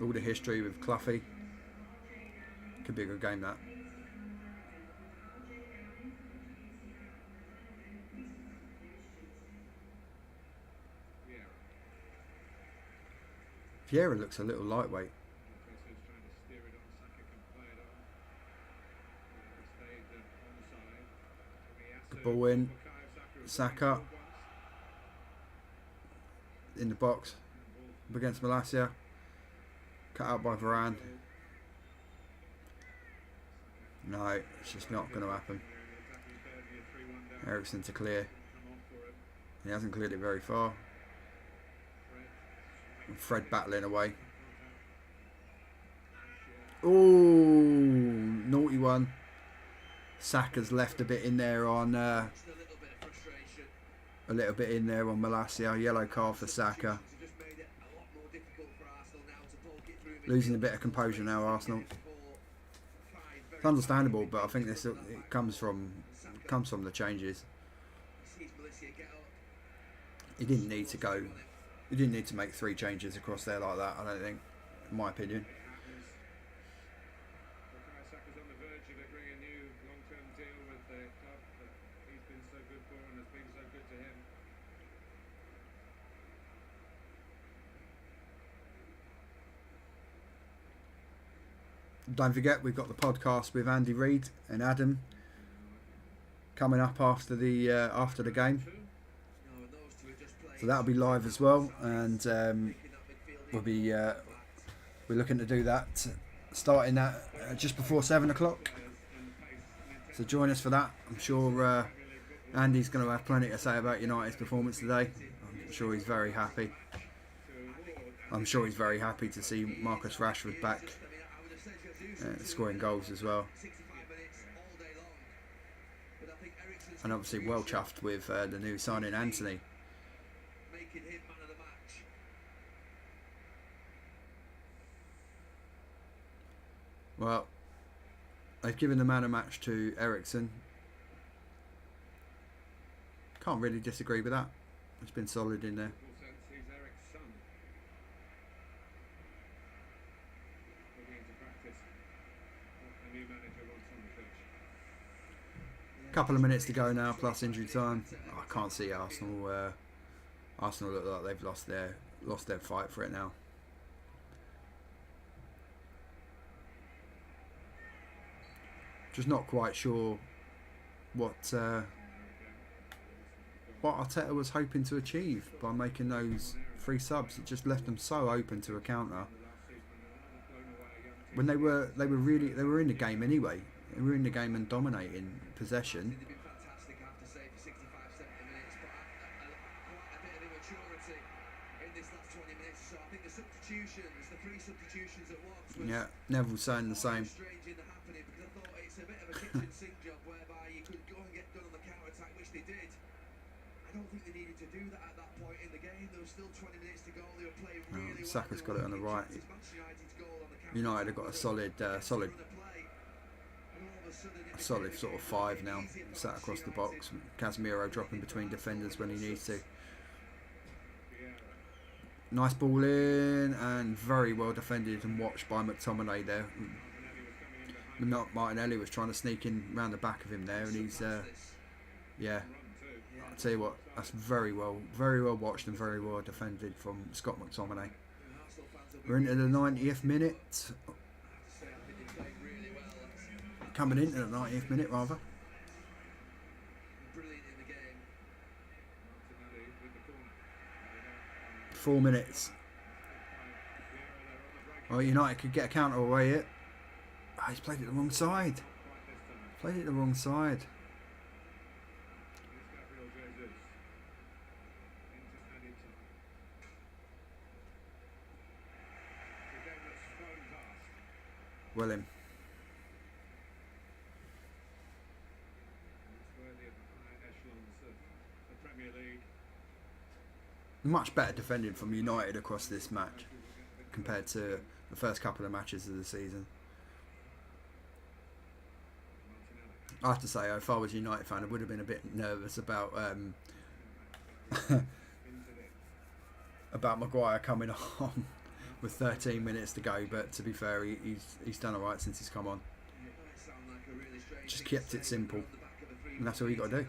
all the history with Cloughie. Could be a good game, that. Vieira. Vieira looks a little lightweight. Newcastle's trying to steer it on. Saka can play it on. Stayed on the side. Good ball in. Saka in the box up against Malacia. Cut out by Varane. No, it's just not going to happen. Eriksen to clear. He hasn't cleared it very far. And Fred battling away. Ooh, naughty one. Saka's left a bit in there on Just a little bit of frustration. a little bit in there on Malacia. Yellow card for Saka. Just made it a lot more difficult for Arsenal now to poke it through. Losing a bit of composure now, Arsenal. It's understandable, but I think this it comes from the changes. Sees Malacia get up. He didn't need to go. He didn't need to make 3 changes across there like that. I don't think, in my opinion. Bukayo Saka's on the verge of agreeing a new long-term deal with the club that he's been so good for and has been so good to him. Don't forget, we've got the podcast with Andy Reid and Adam coming up after the game. No, and those two are just playing. So that'll be live as well, and we'll be we're looking to do that, starting that just before 7 o'clock. So join us for that. I'm sure Andy's going to have plenty to say about United's performance today. I'm sure he's very happy. I'm sure he's very happy to see Marcus Rashford back scoring goals as well. 65 minutes all day long. But I think Eriksen's And obviously well chuffed with the new signing Anthony. making him man of the match. Well, they've given the man a match to Eriksen. Can't really disagree with that. It's been solid in there. Full sense, he's Eric's son. Putting into practice what the new manager wants on the pitch. Couple of minutes to go now, plus injury time. I can't see Arsenal. Arsenal look like they've lost their fight for it now. Just not quite sure what Arteta was hoping to achieve by making those 3 subs. It just left them so open to a counter. When they were in the game anyway. They were in the game and dominating possession. They've been fantastic, I have to say, for 65, 70 minutes. But quite a bit of immaturity in this last 20 minutes. So I think the substitutions, the 3 substitutions at once, was Yeah, Neville saying the same. strange in the happening, because I thought it's a bit of a kitchen sink job whereby you could go and get done on the counter attack, which they did. I don't think they needed to do that at that point in the game. There was still 20 minutes to go. They were playing really well. Saka's They got were it on the working right. chances. Manchester United's goal on the counter United have attack got a was solid run of play. And all of a sudden it a solid became sort of a 5 bit now, easier for sat across the Manchester box. Casemiro dropping between defenders when he needs to. Vieira. Nice ball in, and very well defended and watched by McTominay there. Martinelli was coming in behind Not Martinelli was trying to sneak in round the back of him there, and he's yeah. the run too. I'll tell you what, that's very well watched and very well defended from Scott McTominay. We're into the 90th minute. Coming into the 90th minute rather. Brilliant in the game. Martinelli with the corner. 4 minutes. Oh, United could get a counter away here. Oh, he's played it the wrong side. Played it the wrong side. Gabriel Jesus into added time. William. It's worthy of the higher echelons of the Premier League. Much better defending from United across this match compared to the first couple of matches of the season. I have to say, if I was a United fan, I would have been a bit nervous about about Maguire coming on with 13 minutes to go. But to be fair, he's done alright since he's come on. Just kept it simple, and that's all you got to do.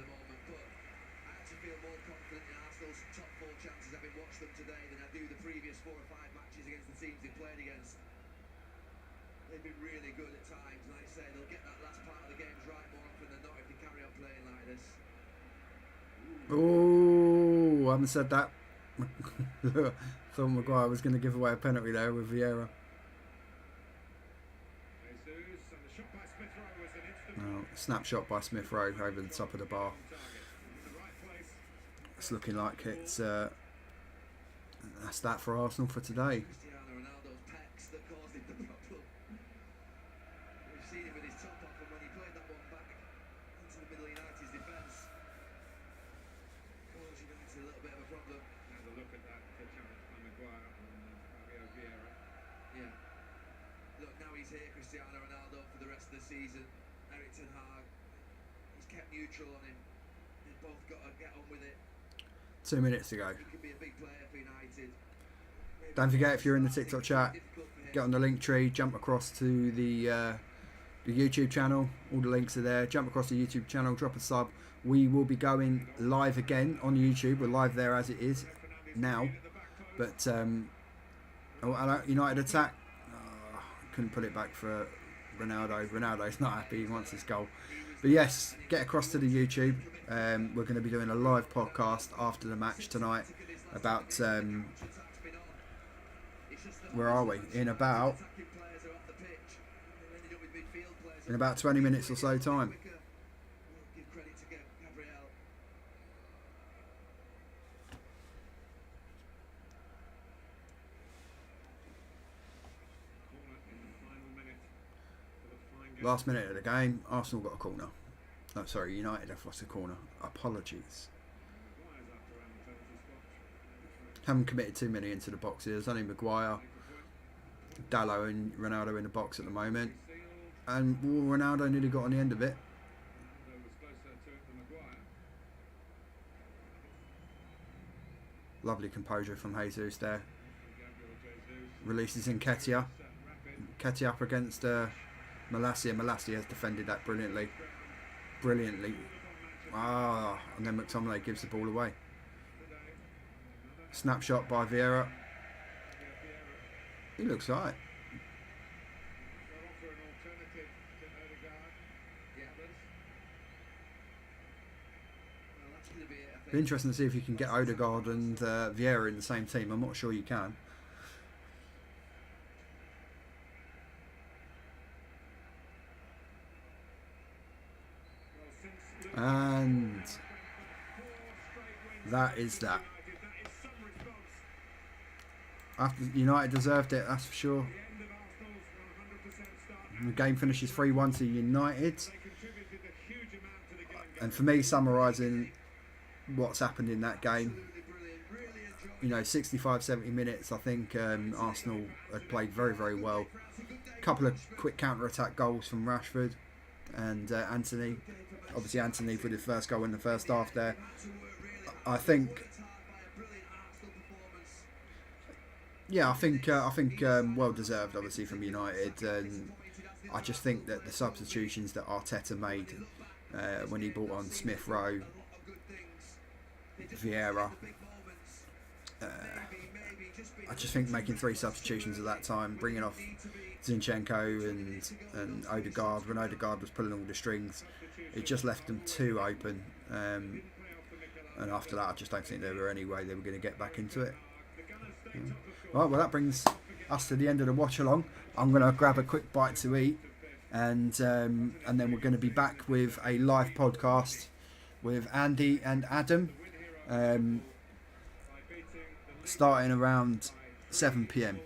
They've been really good at times, and like I say, they'll get that last part of the games right more often than not if they carry on playing like this. Oh, I haven't said that. Thought Maguire was going to give away a penalty there with Vieira. Jesus, and the shot by Smith Rowe was an instant Snapshot by Smith Rowe over the top of the bar. the right place. It's looking like it's that's that for Arsenal for today. Cristiano Ronaldo's pecs that caused him the problem. We've seen him with his top off, and when he played that one back into the middle of United's defence, caused United a little bit of a problem. Have a look at that challenge by Maguire on Fabio Vieira. Yeah. Look, now he's here, Cristiano Ronaldo, for the rest of the season. Erik ten Hag, he's kept neutral on him. They've both got to get on with it. 2 minutes to go. He could be a big player for United. Don't forget, if you're in the TikTok chat, get on the link tree, jump across to the YouTube channel. All the links are there. Jump across the YouTube channel, drop a sub. We will be going live again on YouTube. We're live there as it is now. But United attack. Couldn't put it back for Ronaldo. Ronaldo's not happy. He wants his goal. But yes, get across to the YouTube. We're going to be doing a live podcast after the match tonight about where are we? In about 20 minutes or so time. Give credit to Gabriel. Corner in the final minute for the fine game. Last minute of the game, Arsenal got a corner. No, sorry, United have lost a corner. Apologies. Maguire's after around the penalty spot. Haven't committed too many into the box here. There's only Maguire, Dalot and Ronaldo in the box at the moment. And Ronaldo nearly got on the end of it. Ronaldo was closer to it than Maguire. Lovely composure from Jesus there. Gabriel Jesus. Releases in Ketia. Ketia up against Malacia. Malacia has defended that brilliantly. Brilliantly. And then McTominay gives the ball away. Snapshot by Vieira. He looks alright. They'll offer an alternative to Odegaard. Yeah. Well, that's going to be it, I think. Be interesting to see if you can get Odegaard and Vieira in the same team. I'm not sure you can. Well, since And 4 straight wins that is that. United, that is some response. After United deserved it, that's for sure. The end of Arsenal's 100% start. The game finishes 3-1 to United. They contributed a huge amount to the game. And for me, summarising what's happened in that game, Absolutely brilliant. Really enjoyed 65-70 minutes, I think Arsenal had played very, very well. A couple of quick counter-attack goals from Rashford and Anthony. Obviously Anthony for the first goal in the first half there. I think, I think well deserved, obviously, from United. And I just think that the substitutions that Arteta made when he brought on Smith Rowe, Vieira, I just think making 3 substitutions at that time, bringing off Zinchenko and Odegaard, when Odegaard was pulling all the strings, it just left them too open. And after that, I just don't think there were any way they were going to get back into it. Right, well, that brings us to the end of the watch along. I'm going to grab a quick bite to eat, and then we're going to be back with a live podcast with Andy and Adam, starting around 7 p.m.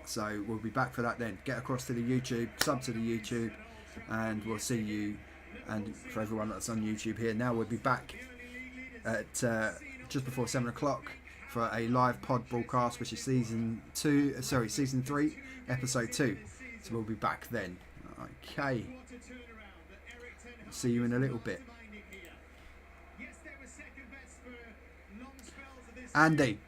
So we'll be back for that then. Get across to the YouTube, sub to the YouTube, and we'll see you. And for everyone that's on YouTube here now, we'll be back at just before 7 o'clock for a live pod broadcast, which is season 3, episode 2. So we'll be back then. Okay. See you in a little bit. Andy,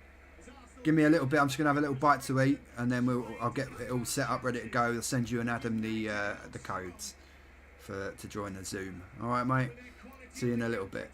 give me a little bit. I'm just gonna have a little bite to eat, and then I'll get it all set up, ready to go. I'll send you and Adam the codes to join the Zoom. All right, mate. See you in a little bit.